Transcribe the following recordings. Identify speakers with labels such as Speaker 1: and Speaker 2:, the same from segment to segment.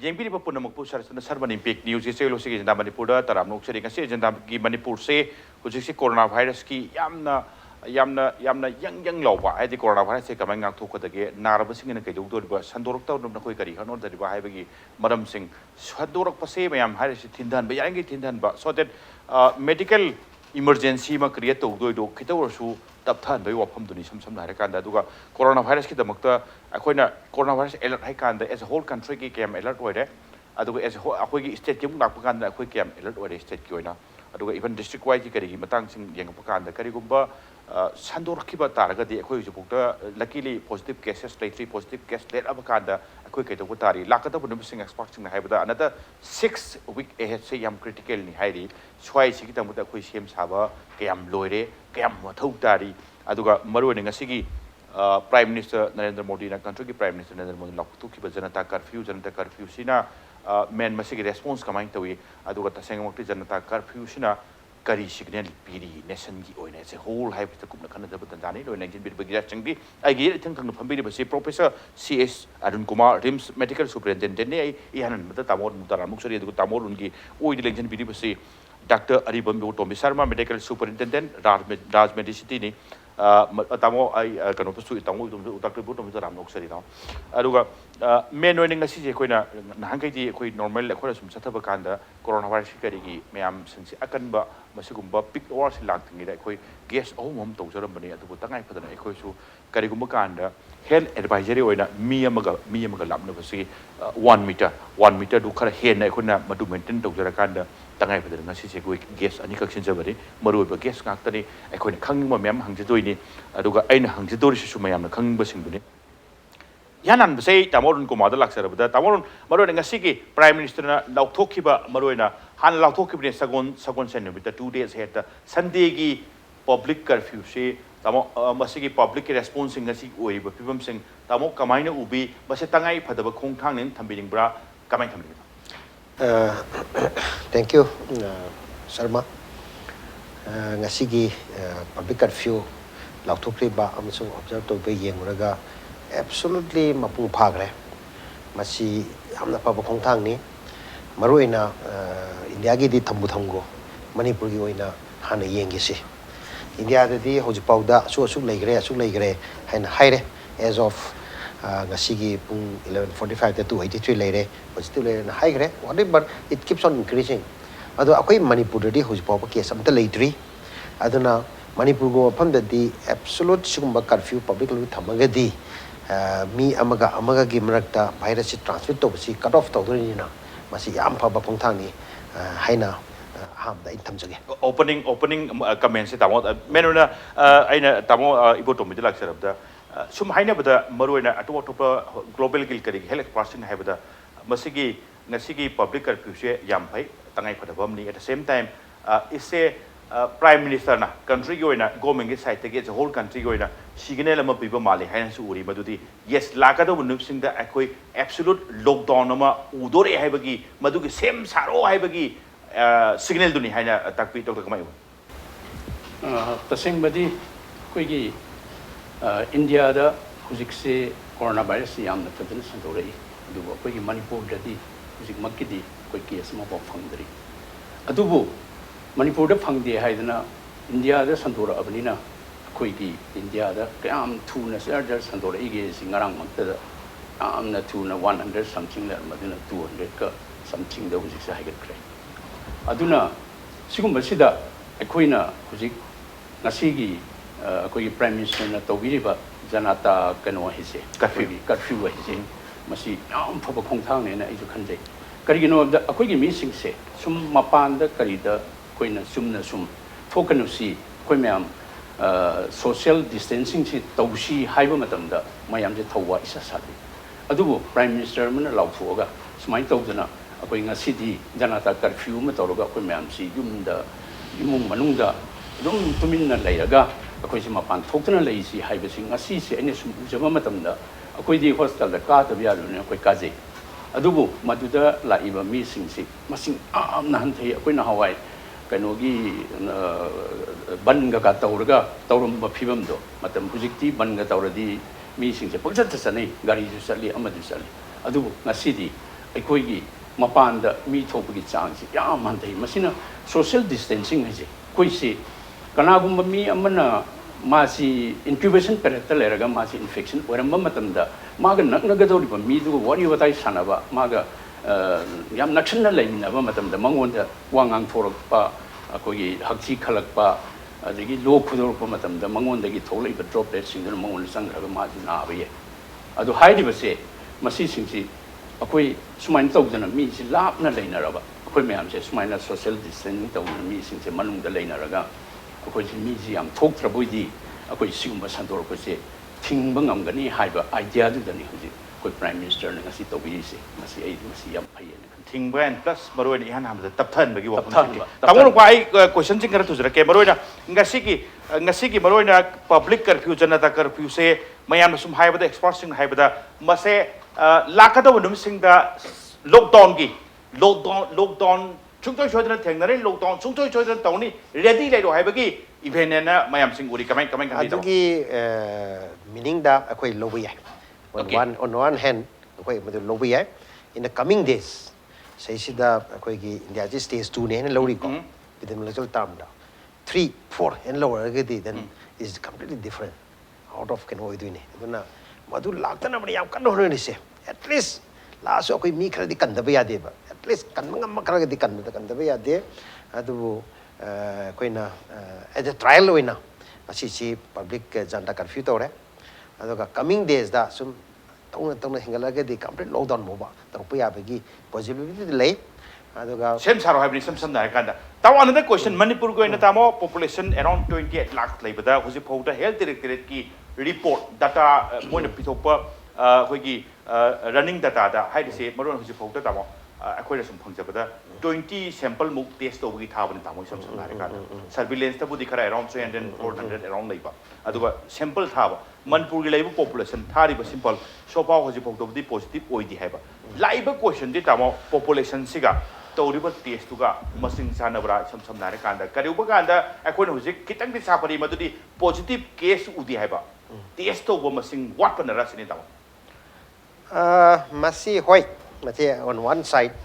Speaker 1: Yengpiri pa punamuk po Saratchandra Sharma impact news se lo se agenda Manipur da taramnok se ringa se agenda ki Manipur se hujik se coronavirus ki yamna yang lawa ai di coronavirus se kamang ngak thok da ge naraba sing na kai dog do ba sandorok taw na koi kari hanor da ba hai ba gi maram sing sandorok pa se mayam hai se thindan ba yang gi thindan ba so that medical emergency ma create to do khitaw su tap than doi wafam duni sam na kan da duga coronavirus ki damakta akoina coronavirus alert hai kan da as a whole country ki kem alert oire aduga as a whole akoi gi state ki muk kan da akoi kem alert oire state ki oina aduga even district wide ki kari gi matang sing yeng kan da kari gumba sandor ki ba tar ga di akoi ju bukta luckily positive cases like 3 positive case let ab kan da akoi kai to tari lakata bu sing expert sing hai ba another 6 week ahead se yam critical ni hai ri swai si ki tam da akoi sem saba kayam loire kayam mathau tari aduga maru ne ngasi gi Prime Minister Narendra Modi na country ki Prime Minister Narendra Modi laktu ki janata curfew sina men masigi response kamai tawi aduga taseng mokti janata curfew sina kari signal piri nation gi oina se whole hype ta kupna khana da batan dani lo 19 bit bagira changdi agi thang thang phambi ba se Professor CS Arunkumar RIMS Medical Superintendent ne I hanan mata tamor mutara muksari aduga tamor ungi oi di lengjan biri ba se Dr. Aribam Ibotombi Sharma Medical Superintendent Raj Medicity ni tamo ai kano pasu tamo Dr. Ibotombi Sharma noksari na aduga main oining asi je koina nahangai di koi normal khora sum sathaba kanda coronavirus kari gi mayam singsi akanba masigumba pick or si laktingi da koi gas hom tawjaram bani adu tangai padana koi su kari gumba kanda health advisory oina mi amaga lapna basi 1 meter du khara hen na khona madu maintain tawjara kanda tangai padana ngasi se koi gas ani kaksin jabari maru ba gas ngaktani koi khangma mayam hangjidoi ni aduga aina hangjidori su mayam na khangba singduni yanan base tamorun ko model aksarabda tamorun maroina ngasi ki Prime Minister na lauthokiba maroina han lauthokibre sagon sen bita 2 days head Sunday gi public curfew se tamo masigi public response ngasi oiba pibam sing tamo kamaina ubi base tangai phadaba khongthang nin thambining bra kamai thambi
Speaker 2: thank you Sharma ngasi gi public curfew lauthokri ba amsung observe to be yenguraga absolutely mapung phagre masi amna pa bokong thang ni maruina India gi di thambu thamgo Manipur gi oina hana yengi si India da di hoji pauda su leigre haina haire as of ngasi gi pung 11:45 to 2:83 leire positive leire na haigre whatever it keeps on increasing ado akoi Manipur di hoji pau pa case amta leitri aduna Manipur go pham da di absolute sugumba curfew public lu thamaga di mi amaga gi marakta virus transmit to si cut off to ni na masi yam pha ba khongthang ni haina ham da in thamjage
Speaker 1: opening comment se tamo menuna aina tamo Ibotombi de laksarabda sum haina bada maruina atopa global gil kari health person haibada masigi ngasigi public curfew se yam phai tangai phadabam ni at the same time is a Prime Minister na country goina government ge side ge whole country goina signal ama piba mali hain su uri madudi yes lakada bunup sing da akoi absolute lockdown ama udore haibagi madugi same saro haibagi signal duni haina takpi tok kamai
Speaker 3: tasing badi koi gi India da hujik se coronavirus yam na tadin sandorei adubo koi gi Manipur da di hujik makidi koi case ma ba phangdri adubo Manipur da phangde haidana India da sandora abnina koi gi India da kam thuna serjar sandora ige singarang makta amna thuna 100 something la madina 200 ka something da hujik sa haigat kre aduna sigumba sida akoina hujik ngasigi koi Prime Minister na tawiriba janata kano hise curfew hise masi am phaba khongthang ne na isu khanjai karigino da akoi gi mi singse sum mapan da karida koina sumna sum thokanu si koi mayam social distancing si tawsi haiba matamda mayam je thawa isa sadi adubu Prime Minister mana lauthoga sumai tawdana akoi ngasidi janata curfew ma tawroga koi mayam si yumung manungda dum tuminna leiraga akoi si mapan thoktana lei si haiba si ngasi si ene sum jama matamda akoi di hostel da ka tabya ne akoi kaje adubu maduda laiba mi singsi masing amna han thei akoi na hawai kanogi banga ka taurum ba phibam do matam hujikti banga tauradi mi singse pojat sane gari ju sali amadu sali adu ngasidi ꯑꯩꯈꯣꯏꯒꯤ ꯃꯄꯥꯟꯗ ꯃꯤ ꯊꯣꯛꯄꯒꯤ ꯆꯥꯡꯁꯤ ꯌꯥꯝ ꯍꯟꯊꯩ ꯃꯁꯤꯅ social distancing ꯍꯥꯏꯁꯦ ꯑꯩꯈꯣꯏꯁꯤ ꯀꯅꯥꯒꯨꯝꯕ ꯃꯤ ꯑꯃꯅ ꯃꯥꯁꯤ ꯏꯟꯀ꯭ꯌꯨꯕꯦꯁꯟ ꯄꯦꯔꯦꯠꯇ ꯂꯩꯔꯒ ꯃꯥꯁꯤ ꯏꯟꯐꯦꯛꯁꯟ ꯑꯣꯏꯔꯝꯕ ꯃꯇꯝꯗ ꯃꯥꯒ ꯅꯛꯅꯒꯗꯧꯔꯤꯕ ꯃꯤꯗꯨꯒ ꯋꯥꯔꯤ ꯋꯥꯇꯥꯏ ꯁꯥꯟꯅꯕ ꯃꯥꯒ ꯌꯥꯝ ꯅꯛꯁꯟꯅ ꯂꯩꯃꯤꯟꯅꯕ ꯃꯇꯝꯗ ꯃꯉꯣꯟꯗ ꯋꯥ ꯉꯥꯡꯊꯣꯔꯛꯄ ꯑꯩꯈꯣꯏꯒꯤ ꯍꯛꯊꯤ ꯈꯜꯂꯛꯄ ꯑꯗꯒꯤ ꯂꯣꯛ ꯈꯨꯗꯣꯔꯛꯄ ꯃꯇꯝꯗ ꯃꯉꯣꯟꯗꯒꯤ ꯊꯣꯛꯂꯛꯏꯕ ꯗ꯭ꯔꯣꯞꯂꯦꯠꯁꯤꯡꯗꯨꯅ ꯃꯉꯣꯟꯗ ꯆꯪꯈ꯭ꯔꯒ ꯃꯥꯁꯤ ꯅꯥꯕ ꯌꯥꯏ ꯑꯗꯣ ꯍꯥꯏꯔꯤꯕꯁꯦ ꯃꯁꯤꯁꯤꯡꯁꯤ ꯑꯩꯈꯣꯏ ꯁꯨꯃꯥꯏꯅ ꯇꯧꯗꯅ ꯃꯤꯁꯤ ꯂꯥꯞꯅ ꯂꯩꯅꯔꯕ ꯑꯩꯈꯣꯏ ꯃꯌꯥꯝꯁꯦ ꯁꯨꯃꯥꯏꯅ ꯁꯣꯁꯤꯌꯦꯜ ꯗꯤꯁꯇꯦꯟꯁꯤꯡ ꯇꯧꯗꯅ ꯃꯤꯁꯤꯡꯁꯦ ꯃꯅꯨꯡꯗ ꯂꯩꯅꯔꯒ ꯑꯩꯈꯣꯏꯁꯤ ꯃꯤꯁꯤ ꯌꯥꯝ ꯊꯣꯛꯇ꯭ꯔꯕꯣꯏꯗꯤ ꯑꯩꯈꯣꯏ ꯁꯤꯒꯨꯝꯕ ꯁꯟꯗꯣꯔꯛꯄꯁꯦ ꯊꯤꯡꯕ ꯉꯝꯒꯅꯤ ꯍꯥꯏꯕ ꯑꯥꯏꯗꯤꯌꯥꯗꯨꯗꯅꯤ ꯍꯧꯖꯤꯛ ꯑꯩꯈꯣꯏ ꯄ꯭ꯔꯥꯏꯝ ꯃꯤꯅꯤꯁꯇꯔꯅ ꯉꯁꯤ ꯇꯧꯕꯤꯔꯤꯁꯦ ꯃꯁꯤ ꯑꯩ ꯃꯁꯤ ꯌꯥꯝ ꯐꯩꯌꯦꯅ ꯈꯜꯂꯤ
Speaker 1: ꯊꯤꯡꯕ ꯑꯦꯟ ꯄ꯭ꯂꯁ ꯃꯔꯨꯑꯣꯏꯅ ꯏꯍꯥꯟ ꯍꯥꯟꯕꯗ ꯇꯞꯊꯍꯟꯕꯒꯤ ꯋꯥꯐꯝ
Speaker 3: ꯇꯞꯊꯍꯟꯕ
Speaker 1: ꯇꯥꯃꯣꯅꯀꯣ ꯑꯩ ꯀꯣꯏꯁꯟꯁꯤꯡ ꯈꯔ ꯊꯨꯖꯔꯛꯀꯦ ꯃꯔꯨꯑꯣꯏꯅ ꯉꯁꯤꯒꯤ ꯃꯔꯨꯑꯣꯏꯅ ꯄꯕ꯭ꯂꯤꯛ ꯀꯔꯐ꯭ꯌꯨ ꯖꯅता ꯀꯔꯐ꯭ꯌꯨꯁꯦ ꯃꯌꯥꯝꯅ ꯁꯨꯝ ꯍꯥꯏꯕꯗ ꯑꯦꯛꯁꯄꯥꯔꯠꯁꯤꯡꯅ ꯍꯥꯏꯕꯗ ꯃꯁꯦ ꯂꯥꯛꯀꯗꯧꯕ ꯅꯨꯃꯤꯠꯁꯤꯡꯗ ꯂꯣꯛꯗꯥꯎꯟ ꯁꯨꯡꯁꯣꯏ ꯁꯣꯏꯗꯅ ꯊꯦꯡꯅꯔꯤ ꯂꯣꯛꯗꯥꯎꯟ ꯁꯨꯡꯁꯣꯏ ꯁꯣꯏꯗꯅ ꯇꯧꯅꯤ ꯔꯦꯗꯤ ꯂꯩꯔꯣ ꯍꯥꯏꯕꯒꯤ ꯏꯚꯦꯟꯅꯦꯅ ꯃꯌꯥꯝꯁꯤꯡ ꯎꯔꯤ ꯀꯃꯥꯏ ꯈꯜꯂꯤ
Speaker 2: ꯑꯗꯨꯒꯤ ꯃꯤꯅꯤꯡꯗ ꯑꯩꯈꯣꯏ ꯂꯧꯕ ꯌꯥꯏ on one hand ꯑꯩꯈꯣꯏ ꯃꯗꯨ ꯂꯧꯕ ꯌꯥꯏ in the coming days ꯁꯤꯁꯤꯗ ꯑꯩꯈꯣꯏꯒꯤ ꯏꯟꯗꯤꯌꯥꯁꯤ ꯁ꯭ꯇꯦꯖ 2ꯅꯦ ꯍꯥꯏꯅ ꯂꯧꯔꯤꯀꯣ epidemiological termꯗ 3, 4 ꯍꯦꯟꯅ ꯂꯧꯔꯒꯗꯤ then is completely different out of ꯀꯩꯅꯣ ꯑꯣꯏꯗꯣꯏꯅꯦ ꯑꯗꯨꯅ ꯃꯗꯨ ꯂꯥꯛꯇꯅꯕꯅꯤ ꯌꯥꯝ ꯀꯟꯅ ꯍꯣꯠꯅꯔꯤꯁꯦ at least ꯂꯥꯛꯑꯁꯨ ꯑꯩꯈꯣꯏ ꯃꯤ ꯈꯔꯗꯤ ꯀꯟꯗꯕ ꯌꯥꯗꯦꯕ at least ꯀꯟꯕ ꯉꯝꯕ ꯈꯔꯒꯗꯤ ꯀꯟꯗꯕ ꯌꯥꯗꯦ ꯑꯗꯨꯕꯨ ꯑꯩꯈꯣꯏꯅ as a trial ꯑꯣꯏꯅ ꯑꯁꯤꯁꯤ ꯄꯕ꯭ꯂꯤꯛ ꯖꯅता ꯀꯔꯐ꯭ꯌꯨ ꯇꯧꯔꯦ ꯑꯗꯨꯒ coming daysꯗ ꯁꯨꯝ ꯇꯧꯅ ꯍꯦꯟꯒꯠꯂꯒꯗꯤ ꯀꯝꯄ꯭ꯂꯤꯠ ꯂꯣꯛꯗꯥꯎꯟ ꯐꯥꯎꯕ ꯇꯧꯔꯛꯄ ꯌꯥꯕꯒꯤ ꯄꯣꯁꯤꯕꯤꯂꯤꯇꯤ ꯂꯩ ꯑꯗꯨꯒ
Speaker 1: ꯁꯦꯝ ꯁꯥꯔꯣ ꯍꯥꯏꯕꯅꯤ ꯁꯝ ꯁꯝꯅ ꯍꯥꯏꯔꯀꯥꯟꯗ ꯇꯥꯃꯣ ꯑꯅꯗꯔ ꯀ꯭ꯋꯦꯁꯟ ꯃꯅꯤꯄꯨꯔꯒꯤ ꯑꯣꯏꯅ ꯇꯥꯃꯣ ꯄꯣꯄꯨꯂꯦꯁꯟ ꯑꯦꯔꯥꯎꯟ 28 ꯂꯥꯛ ꯂꯩꯕꯗ ꯍꯧꯖꯤꯛ ꯐꯥꯎꯗ ꯍꯦꯜꯊ ꯗꯥꯏꯔꯦꯛꯇꯣꯔꯦꯠꯀꯤ ꯔꯤꯄꯣꯔꯠ ꯗꯥꯇꯥ ꯃꯣꯏꯅ ꯄꯤꯊꯣꯛꯄ ꯑꯩꯈꯣꯏꯒꯤ ꯔꯟꯅꯤꯡ ꯗꯥꯇꯥꯗ ꯍꯥꯏꯔꯤꯁꯦ ꯃꯔꯨꯑꯣꯏꯅ ꯍꯧꯖꯤꯛ ꯐꯥꯎꯗ ꯇꯥꯃꯣ ꯑꯩꯈꯣꯏꯅ ꯁꯨꯝ ꯐꯪꯖꯕꯗ 20 ꯁꯦꯝꯄꯜꯃꯨꯛ ꯇꯦꯁ ꯇꯧꯕꯒꯤ ꯊꯥꯕꯅꯤ ꯇꯥꯃꯣ ꯁꯝ ꯁꯝꯅ ꯍꯥꯏꯔꯀꯥꯟꯗ ꯁꯔꯚꯤꯂꯦꯟꯁꯇꯕꯨꯗꯤ ꯈꯔ ꯑꯦꯔꯥꯎꯟ 300 400 ꯑꯦꯔꯥꯎꯟ ꯂꯩꯕ ꯑꯗꯨꯒ ꯁꯦꯝꯄꯜ ꯊꯥꯕ ꯃꯅꯤꯄꯨꯔꯒꯤ ꯂꯩꯕ ꯄꯣꯄꯨꯂꯦꯁꯟ ꯊꯥꯔꯤꯕ ꯁꯤꯝꯄꯜ ꯁꯣꯐꯥꯎ ꯍꯧꯖꯤꯛ ꯐꯥꯎꯗꯕꯨꯗꯤ ꯄꯣꯖꯤꯇꯤꯚ ꯑꯣꯏꯗꯦ ꯍꯥꯏꯕ ꯂꯥꯛꯏꯕ ꯀ꯭ꯋꯦꯁꯟꯗꯤ ꯇꯥꯃꯣ ꯄꯣꯄꯨꯂꯦꯁꯟꯁꯤꯒ ꯇꯧꯔꯤꯕ ꯇꯦꯁꯇꯨꯒ ꯃꯁꯤꯡ ꯆꯥꯟꯅꯕ꯭ꯔꯥ ꯏꯁꯝ ꯁꯝꯅ ꯍꯥꯏꯔꯀꯥꯟꯗ ꯀꯔꯤꯒꯨꯝꯕ ꯀꯥꯟꯗ ꯑꯩꯈꯣꯏꯅ ꯍꯧꯖꯤꯛ ꯈꯤꯇꯪꯗꯤ ꯁꯥꯐꯔꯤ ꯃꯗꯨꯗꯤ ꯄꯣꯖꯤꯇꯤꯚ ꯀꯦꯁ ꯎꯗꯦ ꯍꯥꯏꯕ ꯇꯦꯁ ꯇꯧꯕ ꯃꯁꯤꯡ ꯋꯥꯠꯄꯅꯔ ꯁꯤꯅꯤ ꯇꯥꯃꯣ
Speaker 2: ꯃꯁꯤ ꯍꯣꯏ ꯃꯁꯤ on one side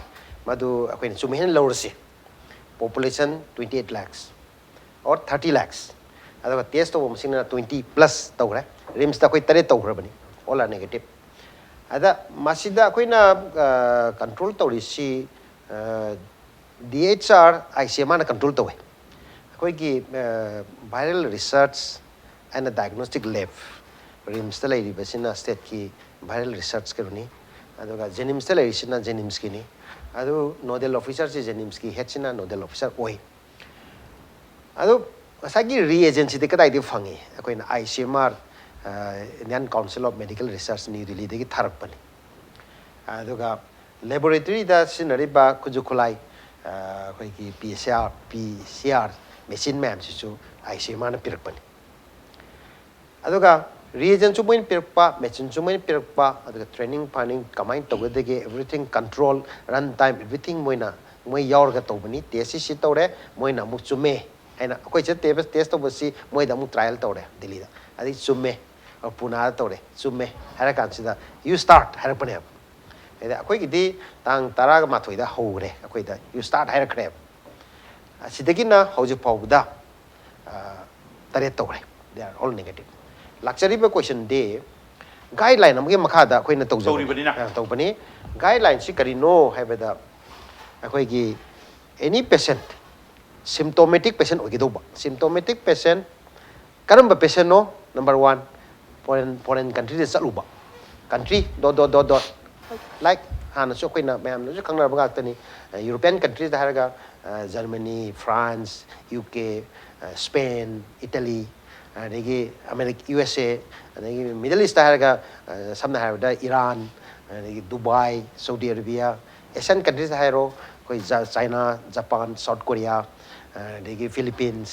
Speaker 2: ꯃꯗꯨ ꯑꯩꯈꯣꯏꯅ ꯆꯨꯝꯃꯦ ꯍꯦꯟꯅ ꯂꯧꯔꯁꯤ population 28 lakhs or 30 lakhs ꯑꯗꯨꯒ ꯇꯦꯁ ꯇꯧꯕ ꯃꯁꯤꯡꯅ 20 plus ꯇꯧꯈ꯭ರೆ ꯔꯤꯝꯁꯇ ꯑꯩꯈꯣꯏ 3 ꯇꯧꯈ꯭ꯔꯕꯅꯤ all are negative ꯑꯗ ꯃꯁꯤꯗ ꯑꯩꯈꯣꯏꯅ ꯀꯟꯇ꯭ꯔꯣꯜ ꯇꯧꯔꯤꯁꯤ DHR ICMRꯅ ꯀꯟꯇ꯭ꯔꯣल ꯇꯧꯋꯦ ꯑꯩꯈꯣꯏꯒꯤ ꯚꯥꯏꯔꯦꯜ ꯔꯤꯁꯔꯆ ꯑꯦꯟड ꯗꯥꯏꯒꯅꯣꯁꯇꯤꯛ ꯂꯦꯕ ꯔꯤꯝꯁꯇ ꯂꯩꯔꯤꯕꯁꯤꯅ ꯁ꯭ꯇꯦꯠꯀꯤ ꯚꯥꯏꯔꯦꯜ ꯔꯤꯁꯔꯆ ꯀꯩꯅꯣꯅꯤ ꯑꯗꯨꯒ ꯖꯦꯅꯤꯝꯁꯇ ꯂꯩꯔꯤꯁꯤꯅ ꯖꯦꯅꯤꯝꯁꯀꯤꯅꯤ ꯑꯗꯨ ꯅꯣꯗꯦꯜ ꯑꯣꯐꯤꯁꯔꯁꯤ ꯖꯦꯅꯤꯝꯁꯀꯤ ꯍꯦꯗꯁꯤꯅ ꯅꯣꯗꯦꯜ ꯑꯣꯐꯤꯁꯔ ꯑꯣꯏ ꯑꯗꯨ ꯉꯁꯥꯏꯒꯤ ꯔꯤꯑꯦꯖꯦꯟꯁꯤꯗꯤ ꯀꯗꯥꯏꯗꯒꯤ ꯐꯪꯉꯤ ꯑꯩꯈꯣꯏꯅ ICMR Indian council of medical research new ꯗꯦꯜꯂꯤꯗꯒꯤ ꯊꯥꯔꯛꯄꯅꯤ ꯑꯗꯨꯒ ꯂꯦꯕꯣꯔꯦꯇꯔꯤꯗ ꯁꯤꯖꯤꯟꯅꯔꯤꯕ ꯈꯨꯠꯁꯨ ꯈꯨꯠꯂꯥꯏ ꯑꯩꯈꯣꯏꯒꯤ PCR ꯃꯦꯆꯤꯟ ꯃꯌꯥꯝꯁꯤꯁꯨ ICMRꯅ ꯄꯤꯔꯛꯄꯅꯤ ꯑꯗꯨꯒ ꯔꯤꯑꯦꯖꯦꯟꯁꯨ ꯃꯣꯏꯅ ꯄꯤꯔꯛꯄ ꯃꯦꯆꯤꯟꯁꯨ ꯃꯣꯏꯅ ꯄꯤꯔꯛꯄ ꯑꯗꯨꯒ ꯇ꯭ꯔꯦꯅꯤꯡ ꯐꯥꯅꯤꯡ ꯀꯃꯥꯏꯅ ꯇꯧꯒꯗꯒꯦ everything control run time everything ꯃꯣꯏ ꯌꯥꯎꯔꯒ ꯇꯧꯕꯅꯤ ꯇꯦꯁꯁꯤ ꯁꯤ ꯇꯧꯔꯦ ꯃꯣꯏꯅ ꯑꯃꯨꯛ ꯆꯨꯝꯃꯦ ꯍꯥꯏꯅ ꯑꯩꯈꯣꯏꯁꯦ ꯇꯦꯁ ꯇꯧꯕꯁꯤ ꯃꯣꯏꯗ ꯑꯃꯨꯛ ꯇ꯭ꯔꯥꯏꯌꯦꯜ ꯇꯧꯔꯦ ꯗꯦꯜꯂꯤꯗ ꯑꯗꯩ ꯆꯨꯝꯃꯦ ꯄꯨꯅꯥꯗ ꯇꯧꯔꯦ ꯆꯨꯝꯃꯦ ꯍꯥꯏꯔ ꯀꯥꯟꯁꯤꯗ ꯌꯨ ꯁ꯭ꯇꯥꯔꯠ ꯍꯥꯏꯔꯛꯄꯅꯦꯕ ꯑꯗꯩ ꯑꯩꯈꯣꯏꯒꯤꯗꯤ ꯇꯥꯡ 12 ꯍꯧꯈ꯭ರೆ ꯑꯩꯈꯣꯏꯗ ꯌꯨ ꯁ꯭ꯇꯥꯔꯠ ꯍꯥꯏꯔꯛꯈ꯭ꯔꯦꯕ ꯑꯁꯤꯗꯒꯤꯅ ꯍꯧꯖꯤꯛ ꯐꯥꯎꯕꯗ 8 ꯇꯧꯔꯦ ꯗꯦ ꯑꯥꯔ ꯑꯣꯜ ꯅꯦꯒꯦꯇꯤꯚ ꯂꯥꯛꯆꯔꯤꯕ ꯀ꯭ꯋꯦꯁꯟꯗꯤ ꯒꯥꯏꯗꯂꯥꯏꯟ ꯑꯃꯒꯤ ꯃꯈꯥꯗ ꯑꯩꯈꯣꯏꯅ ꯇꯧꯕꯅꯤ ꯒꯥꯏꯗꯂꯥꯏꯟꯁꯤ ꯀꯔꯤꯅꯣ ꯍꯥꯏꯕꯗ ꯑꯩꯈꯣꯏꯒꯤ ꯑꯦꯅꯤ ꯄꯦꯁꯦꯟ ꯁꯤꯝꯇꯣꯃꯦꯇꯤꯛ ꯄꯦꯁꯦꯟ ꯑꯣꯏꯒꯗꯧꯕ ꯁꯤꯝꯇꯣꯃꯦꯇꯤꯛ ꯄꯦꯁꯦꯟ ꯀꯔꯝꯕ ꯄꯦꯁꯦꯟꯅꯣ नंबर 1 foreign country चलूबा country dot like हानसु अखोइना मयामनसु खंगनरबा गाक्तनी यूरोपियन कंट्रीज हारगा Germany France UK Spain Italy अदगी अमेरिका USA अदगी मिडल ईस्ट हारगा समना हारदा ईरान अदगी Dubai Saudi Arabia Asian countries हारो कोई चाइना जापान साउथ कोरिया अदगी फिलीपींस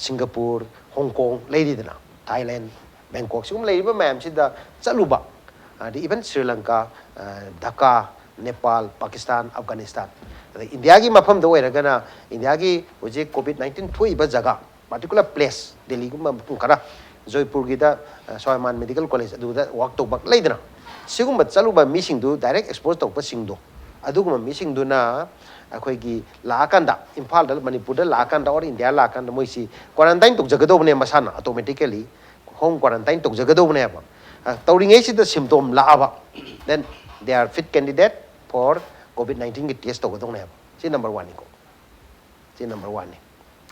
Speaker 2: सिंगापुर हांगकांग लेदीदना थाईलैंड बैंकॉक सिगुम लेरिबा मैमसिदा चलुबा इवन श्रीलंका ढाका नेपाल पाकिस्तान अफगानिस्तान इंडिया की मफम दो ओइरगना इंडिया की होजे कोविड-19 थोइबा जगह पर्टिकुलर प्लेस दिल्ली गुम खरा जयपुर की सोयमान मेडिकल कॉलेज अदुदा वर्क तोबक लेदना sigumba chaluba missing do direct expose to pasing do aduguma missing do na akhoi lakanda imphal dal manipur da lakanda or india lakanda moisi quarantine tok jagado ne masana automatically home quarantine tok jagado ne ba tawringai si the symptom la aba then they are fit candidate for covid-19 ki test to ne ba si number 1 ko si number 1 ne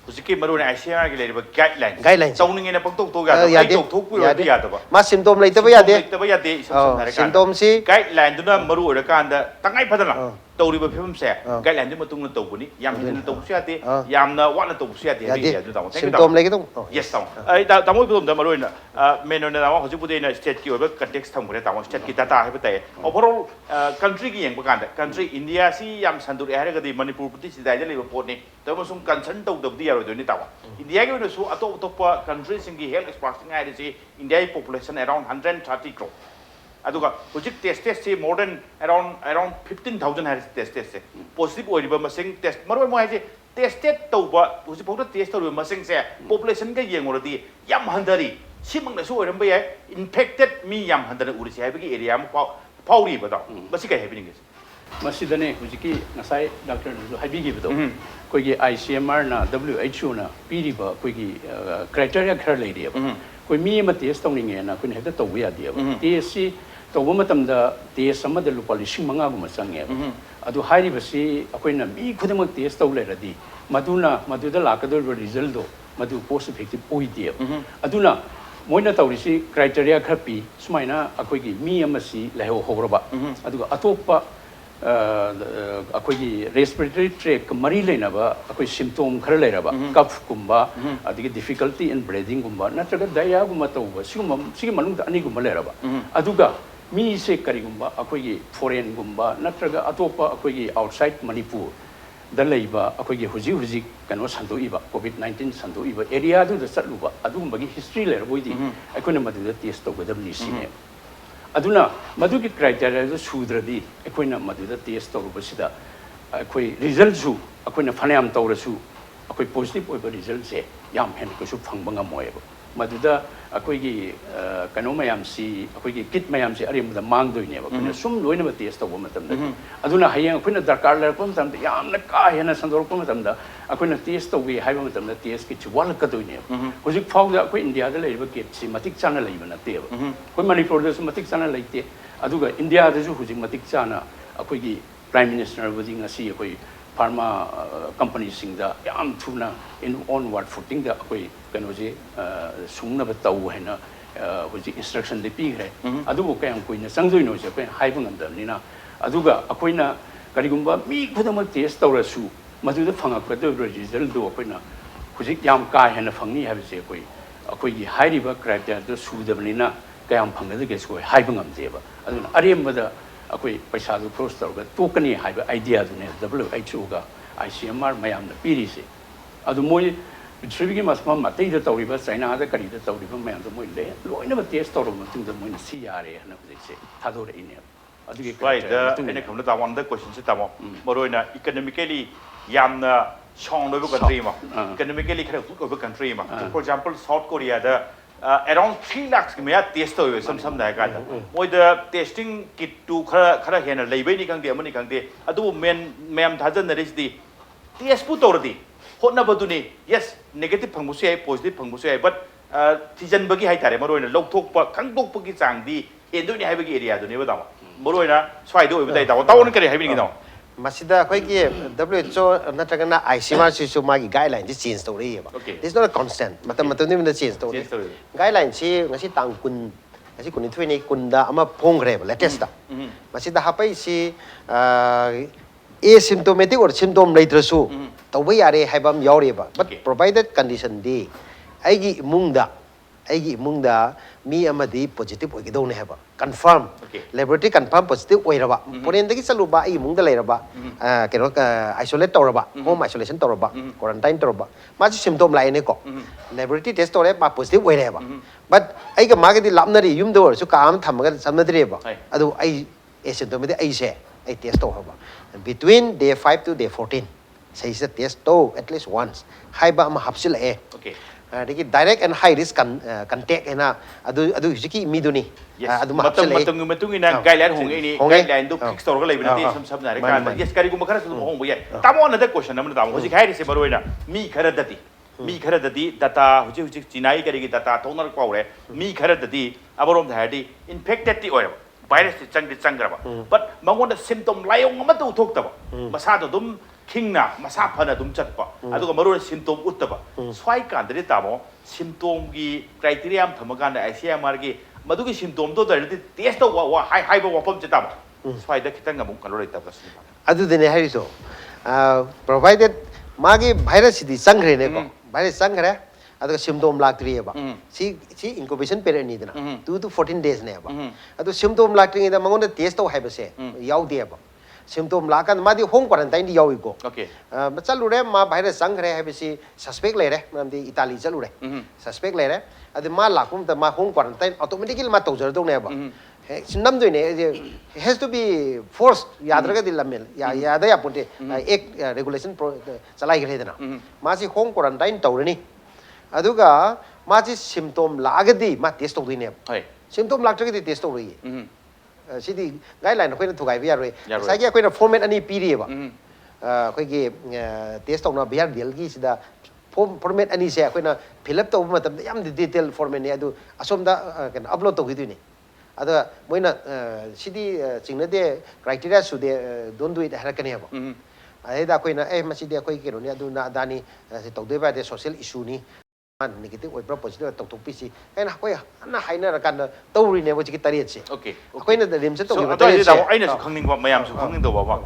Speaker 1: hujiki marune ICMR ki leiriba guidelines
Speaker 2: guidelines
Speaker 1: tawning ina pangtok to ga ai tok thok pu ya da ba
Speaker 2: ma symptom leitaba yade
Speaker 1: leitaba yade
Speaker 2: symptom si
Speaker 1: guideline duna maru ora kanda tangai phadana tawriba phim se guideline du matung na tawbuni yam hin to su yate yamna wana to su yate ya du da
Speaker 2: symptom legi to
Speaker 1: yes taw ai da mo bidom da maru ina meno na wa hoji bude na state ki oba context thang bure ta wa state ki data hai bata overall country ki yeng bakanda country india si yam sandur ya ga di manipur puti si dai le report ni to mo sum concern to di ya ro ni ta wa india ki no su atop top country sing ki health experts ngai ri si india population around 130 crore aduga hujik test se more than around 15,000 has test se positive oiriba masing test maroi mo haje tested tauba hujik photo test tauba masing se population ga yengoradi yam handari simang na su oiram ba yai infected mi yam handari urisi haibagi area ma pauri ba da basi kai happening is
Speaker 3: masidane hujiki ngasai doctor nu haibigi bado koigi ICMR na WHO na piriba koigi criteria khar leidi ba koi mi ma test tawninge na koi hekta tawba yadi ba test si tawba matamda test amada lupa 5,000 guma change adu hairibasi akoina mi khudamak test taw leradi maduda lakador result do madu positive oidi aduna moina tawrisi criteria khapi sumaina akoigi mi amasi leho hograba aduga atopa akoigi respiratory tract mari leinaba akoi symptom khara leiraba cough kumba adigi difficulty in breathing gumba natraga daya gumba tawba sigi manung da ani gumba leiraba aduga mi se kari gumba akoigi foreign gumba natraga atopa akoigi outside manipur da leiba akoigi huji kano sandoiba covid-19 sandoiba area du da satluba adugumba gi history leirboidi akoina madu da test tawgadabni sine aduna madugi criteria da sudradi akoina maduda test tawrubasida akoi result su akoina phanayam tawrasu akoi positive oiba result se yam hen ko su phangbanga moyeba maduda akoigi kano mayam si akoigi kit mayam si arimda mangdoineba kana sum loina ba test tawba matamda aduna hayang akoina darkar lerpa matamda yamna ka hena sandorpa matamda akoina test tawbi haiba matamda test ki chwal ka doineba hojik phawda akoi india da leiba kit si matik chana leiba nateba koi manipur da su matik chana leite aduga india da su hojik matik chana akoigi prime minister budi ngasi akoi pharma company singda yam thuna in onward footing da akoi kanoje sungna ba taw hena hoji instruction de pi gre adugo kayam koina sangdoino je koi haibang amdamnina aduga akoina karigumba mi khudama test tawrasu maduda phangakpa do result do akoina hoji yam ka hena phangni habse akoi gi hairiba criteria do sudabnina kayam phangada ge soi haibang amdeba aduna arembada akoi paisa du cross tawga tokani haiba idea du ne WHO ga ICMR mayam na piri se adu moi tribigi masma matei da tawriba china da kari da tawriba mayam da moi le loina ba test tawro ma tung da moi si yare na bu se thadore ine adu ge
Speaker 1: right da ene kamna ta one the question se tamo moroina economically yamna strong no country ma economically khara good country ma for example South Korea da around 3 lakhs ki maya test to some da ka da moi the testing kit to khara hena leibai ni kang de amani kang de adu men thajan na ris di test pu tordi hotna baduni yes negative phangbu se positive phangbu se but tijan bagi hai tare maroina lokthok pa khangdok pa ki chang di endoi ni hai bagi area do ne ba maroina swai do ba dai da tawon kare hai bi ni da
Speaker 2: masida khoi ki WHO natragana ICMR si magi guideline ji change to ri ba this is not a constant matam ni min change to ri guideline si ngasi tang kun ngasi kun ni thui ni kun da ama phongre ba latest da masida hapai si asymptomatic or symptom leitrasu tawba yare haibam yaure ba but provided condition di aigi imungda mi amadi positive oigidau ne haba confirm laboratory confirm positive oiraba poren dagi saluba ai imungda leiraba kero isolate toraba home isolation toraba quarantine toraba ma symptom lai ne ko laboratory test tore ba positive oireba but ai ga magadi lapnari yum do su kam thamaga samnadreba adu ai asymptomatic ai se ai test to haba between day 5 to day 14 say is a test to at least once haiba ma hapsil ꯑꯗꯒꯤ direct and high risk contact ꯍꯥꯏꯅ ꯑꯗꯨ ꯍꯧꯖꯤꯛꯀꯤ ꯃꯤꯗꯨꯅꯤ ꯑꯗꯨꯝ ꯍꯥꯞꯆꯤꯜꯂꯛꯏ
Speaker 1: ꯃꯇꯝꯒꯤ ꯃꯇꯨꯡ ꯏꯟꯅ guideline ꯍꯣꯡꯉꯛꯏꯅꯤ ꯒꯥꯏꯗꯂꯥꯏꯟꯗꯨ fix ꯇꯧꯔꯒ ꯂꯩꯕ ꯅꯠꯇꯦ ꯁꯝꯅ ꯍꯥꯏꯔꯀꯥꯟꯗ ꯌꯦꯁ ꯀꯔꯤꯒꯨꯝꯕ ꯈꯔꯁꯨ ꯑꯗꯨꯝ ꯍꯣꯡꯕ ꯌꯥꯏ ꯇꯥꯃꯣ ꯑꯅꯗ ꯀꯣꯏꯁꯟ ꯑꯃꯅ ꯇꯥꯃꯣ ꯍꯧꯖꯤꯛ ꯍꯥꯏꯔꯤꯁꯦ ꯃꯔꯨꯑꯣꯏꯅ ꯃꯤ ꯈꯔꯗꯗꯤ ꯗꯥꯇꯥ ꯍꯧꯖꯤꯛ ꯆꯤꯅꯥꯒꯤ ꯀꯔꯤꯒꯤ ꯗꯥꯇꯥ ꯊꯣꯛꯅꯔꯛꯄ ꯍꯧꯔꯦ ꯃꯤ ꯈꯔꯗꯗꯤ ꯑꯃꯔꯣꯝꯗ ꯍꯥꯏꯔꯗꯤ ꯏꯟꯐꯦꯛꯇꯦꯗꯇꯤ ꯑꯣꯏꯔꯕ ꯚꯥꯏꯔꯁꯇꯤ ꯆꯪꯈ꯭ꯔꯕ ꯕꯠ ꯃꯉꯣꯟꯗ ꯁꯤꯝꯇꯣꯝ ꯂꯥꯏꯑꯣꯡ ꯑꯃꯠꯇ ꯎꯠꯊꯣꯛꯇꯕ ꯃꯁꯥꯗꯣ ꯑꯗꯨꯝ ꯈꯤꯡꯅ ꯃꯁꯥ ꯐꯅ ꯑꯗꯨꯝ ꯆꯠꯄ ꯑꯗꯨꯒ ꯃꯔꯨꯑꯣꯏꯅ ꯁꯤꯝꯇꯣꯝ ꯎꯠꯇꯕ ꯁ꯭ꯋꯥꯏ ꯀꯥꯟꯗꯗꯤ ꯇꯥꯃꯣ ꯁꯤꯝꯇꯣꯝꯒꯤ ꯀ꯭ꯔꯥꯏꯇꯦꯔꯤꯌꯥ ꯑꯃ ꯊꯝꯃꯀꯥꯟꯗ ICMRꯒꯤ ꯃꯗꯨꯒꯤ ꯁꯤꯝꯇꯣꯝꯗꯣ ꯂꯩꯔꯗꯤ ꯇꯦꯁ ꯇꯧꯕ ꯍꯥꯏꯕ ꯋꯥꯐꯝꯁꯦ ꯇꯥꯃꯣ ꯁ꯭ꯋꯥꯏꯗ ꯈꯤꯇꯪ ꯑꯃꯨꯛ ꯀꯩꯅꯣ ꯂꯩꯇꯕ
Speaker 2: ꯑꯗꯨꯗꯅꯦ ꯍꯥꯏꯔꯤꯁꯨ provided ꯃꯥꯒꯤ ꯚꯥꯏꯔꯁꯁꯤꯗꯤ ꯆꯪꯈ꯭ꯔꯦꯅꯦꯀꯣ ꯚꯥꯏꯔꯁ ꯆꯪꯈ꯭ꯔꯦ ꯑꯗꯨꯒ ꯁꯤꯝꯇꯣꯝ ꯂꯥꯛꯇ꯭ꯔꯤꯑꯕ ꯁꯤ incubation periodꯅꯤꯗꯅ 2 to 14 daysꯅꯦꯕ ꯑꯗꯨ ꯁꯤꯝꯇꯣꯝ ꯂꯥꯛꯇ꯭ꯔꯤꯉꯩꯗ ꯃꯉꯣꯟꯗ ꯇꯦꯁ ꯇꯧ ꯍꯥꯏꯕꯁꯦ ꯌꯥꯎꯗꯦꯕ ꯁꯤꯝꯇꯣꯝ ꯂꯥꯛꯀꯥꯟꯗ ꯃꯥꯗꯤ ꯍꯣꯝ ꯀ꯭ꯋꯥꯔꯟꯇꯥꯏꯟꯗꯤ ꯌꯥꯎꯏꯀꯣ ꯆꯠꯂꯨꯔꯦ ꯃꯥ ꯚꯥꯏꯔꯁ ꯆꯪꯈ꯭ꯔꯦ ꯍꯥꯏꯕꯁꯤ ꯁꯁꯄꯦꯛ ꯂꯩꯔꯦ ꯃꯔꯝꯗꯤ ꯏꯇꯥꯂꯤ ꯆꯠꯂꯨꯔꯦ ꯁꯁꯄꯦꯛ ꯂꯩꯔꯦ ꯑꯗꯨ ꯃꯥ ꯂꯥꯛꯄ ꯃꯇꯝꯗ ꯃꯥ ꯍꯣꯝ ꯀ꯭ꯋꯥꯔꯟꯇꯥꯏꯟ ꯑꯣꯇꯣꯃꯦꯇꯤꯀꯦꯂꯤ ꯃꯥ ꯇꯧꯖꯔꯗꯧꯅꯦꯕ ꯅꯝꯗꯣꯏꯅꯦ has to be forced ꯌꯥꯗ꯭ꯔꯒꯗꯤ ꯂꯝꯃꯦꯜ ꯌꯥꯗ ꯌꯥꯄꯣꯟꯇꯦ ꯑꯦꯛ ꯔꯦꯒꯨꯂꯦꯁꯟ ꯆꯂꯥꯏꯈ꯭ꯔꯦꯗꯅ ꯃꯥꯁꯤ ꯍꯣꯝ ꯀ꯭ꯋꯥꯔꯟꯇꯥꯏꯟ ꯇꯧꯔꯅꯤ ꯑꯗꯨꯒ ꯃꯥꯁꯤ ꯁꯤꯝꯇꯣꯝ ꯂꯥꯛꯑꯒꯗꯤ ꯃꯥ ꯇꯦꯁ ꯇꯧꯗꯣꯏꯅꯦꯕ ꯁꯤꯝꯇꯣꯝ ꯂꯥꯛꯇ꯭ꯔꯒꯗꯤ ꯇꯦꯁ ꯇꯧꯔꯣꯏꯌꯦ ꯁꯤꯗꯤ ꯒꯥꯏꯗꯂꯥꯏꯟ ꯑꯩꯈꯣꯏꯅ ꯊꯨꯒꯥꯏꯕ ꯌꯥꯔꯣꯏ ꯉꯁꯥꯏꯒꯤ ꯑꯩꯈꯣꯏꯅ ꯐꯣꯔꯃꯦꯠ ꯑꯅꯤ ꯄꯤꯔꯤꯑꯕ ꯑꯩꯈꯣꯏꯒꯤ ꯇꯦꯁ ꯇꯧꯅꯕ BRDLꯒꯤ ꯁꯤꯗ ꯐꯣꯔꯃꯦꯠ ꯑꯅꯤꯁꯦ ꯑꯩꯈꯣꯏꯅ ꯐꯤꯜ ꯑꯞ ꯇꯧꯕ ꯃꯇꯝꯗ ꯌꯥꯝ ꯗꯤꯇꯦꯜ ꯐꯣꯔꯃꯦꯠꯅꯤ ꯑꯗꯨ ꯑꯁꯣꯝꯗ ꯀꯩꯅꯣ ꯑꯞꯂꯣꯗ ꯇꯧꯈꯤꯗꯣꯏꯅꯤ ꯑꯗ ꯃꯣꯏꯅ ꯁꯤꯗꯤ ꯆꯤꯡꯅꯗꯦ ꯀ꯭ꯔꯥꯏꯇꯦꯔꯤꯌꯥ ꯁꯨꯗꯦ ꯗꯣꯟ ꯗꯨ ꯏꯠ ꯍꯥꯏꯔꯛꯀꯅꯦꯕ ꯑꯗꯩꯗ ꯑꯩꯈꯣꯏꯅ ꯃꯁꯤꯗꯤ ꯑꯩꯈꯣꯏ ꯀꯩꯅꯣꯅꯤ ꯑꯗꯨꯅ ꯑꯗꯥꯅꯤ ꯇꯧꯗꯣꯏꯕ ꯌꯥꯗꯦ ꯁꯣꯁꯤꯌꯦꯜ ꯏꯁꯨꯅꯤ ꯅꯦꯒꯦꯇꯤቭ ꯑꯣꯏꯕ꯭ꯔꯥ ꯄꯣꯖꯤꯇꯤቭ ꯇꯧꯊꯣꯛꯄꯤꯁꯤ ꯀꯩꯅꯣ ꯑꯩꯈꯣꯏ ꯍꯟꯅ ꯍꯥꯏꯅꯔꯀꯥꯟꯗ ꯇꯧꯔꯤꯅꯦꯕ ꯍꯧꯖꯤꯛꯀꯤ ꯇꯔꯦꯠꯁꯦ ꯑꯩꯈꯣꯏꯅ ꯔꯤꯝꯁꯇ ꯇꯧꯈꯤꯕ ꯇꯔꯦꯠꯁꯦ
Speaker 1: ꯑꯩꯅꯁꯨ ꯈꯪꯅꯤꯡꯕ ꯃꯌꯥꯝꯁꯨ ꯈꯪꯅꯤꯡꯗꯧꯕ ꯑꯃ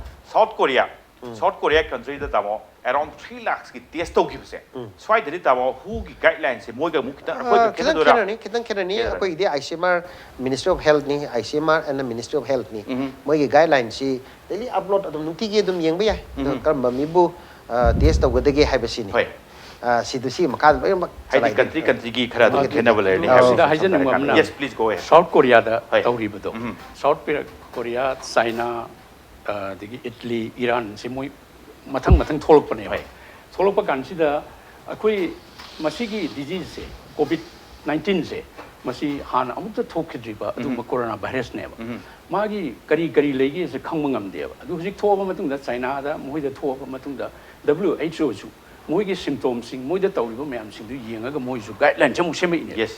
Speaker 1: South Korea countryꯗ ꯇꯥꯃꯣ around 3 lakhsꯀꯤ ꯇꯦꯁ ꯇꯧꯈꯤꯕꯁꯦ ꯁ꯭ꯋꯥꯏꯗꯗꯤ ꯇꯥꯃꯣ ꯍꯨꯒꯤ ꯒꯥꯏꯗꯂꯥꯏꯟꯁꯦ ꯃꯣꯏꯒ ꯑꯃꯨꯛ
Speaker 2: ꯈꯤꯇꯪ ꯈꯦꯠꯅꯅꯤ ꯑꯩꯈꯣꯏꯒꯤꯗꯤ ICMR Ministry of Healthꯅꯤ ICMR and Ministry of Healthꯅꯤ ꯃꯣꯏꯒꯤ ꯒꯥꯏꯗꯂꯥꯏꯟꯁꯤ ꯗꯦꯂꯤ ꯑꯞꯂꯣꯗ ꯑꯗꯨꯝ ꯅꯨꯡꯇꯤꯒꯤ ꯑꯗꯨꯝ ꯌꯦꯡꯕ ꯌꯥꯏ ꯀꯔꯝꯕ ꯃꯤꯕꯨ ꯇꯦꯁ ꯇꯧꯒꯗꯒꯦ ꯍꯥꯏꯕꯁꯤꯅꯤ ꯁꯤ ꯃꯈꯥꯗ ꯂꯣꯏꯅꯃꯛ
Speaker 1: countryꯒꯤ ꯈꯔ ꯑꯗꯨꯝ ꯈꯦꯠꯅꯕ ꯂꯩꯔꯅꯤ
Speaker 3: ꯁꯤꯗ ꯍꯥꯏꯖꯅꯤꯡꯕ ꯑꯃꯅ
Speaker 1: yes please go ahead
Speaker 3: South Koreaꯗ ꯇꯧꯔꯤꯕꯗꯣ South Korea China ꯑꯗꯒꯤ Italy Iran ꯁꯤ ꯃꯣꯏ ꯃꯊꯪ ꯊꯣꯛꯂꯛꯄꯅꯦꯕ ꯊꯣꯛꯂꯛꯄ ꯀꯥꯟꯁꯤꯗ ꯑꯩꯈꯣꯏ ꯃꯁꯤꯒꯤ ꯗꯤꯖꯤꯖꯁꯦ COVID-19ꯁꯦ ꯃꯁꯤ ꯍꯥꯟꯅ ꯑꯃꯨꯛꯇ ꯊꯣꯛꯈꯤꯗ꯭ꯔꯤꯕ ꯑꯗꯨꯒꯨꯝꯕ ꯀꯣꯔꯣꯅꯥ ꯚꯥꯏꯔꯁꯅꯦꯕ ꯃꯥꯒꯤ ꯀꯔꯤ ꯂꯩꯒꯦꯁꯦ ꯈꯪꯕ ꯉꯝꯗꯦꯕ ꯑꯗꯨ ꯍꯧꯖꯤꯛ ꯊꯣꯛꯑꯕ ꯃꯇꯨꯡꯗ ꯆꯥꯏꯅꯥꯗ ꯃꯣꯏꯗ ꯊꯣꯛꯑꯕ ꯃꯇꯨꯡꯗ WHOꯁꯨ ꯃꯣꯏꯒꯤ ꯁꯤꯝꯇꯣꯝꯁꯤꯡ ꯃꯣꯏꯗ ꯇꯧꯔꯤꯕ ꯃꯌꯥꯝꯁꯤꯡꯗꯨ ꯌꯦꯡꯉꯒ ꯃꯣꯏꯁꯨ ꯒꯥꯏꯗꯂꯥꯏꯟꯁꯦ ꯑꯃꯨꯛ ꯁꯦꯝꯃꯛꯏꯅꯦ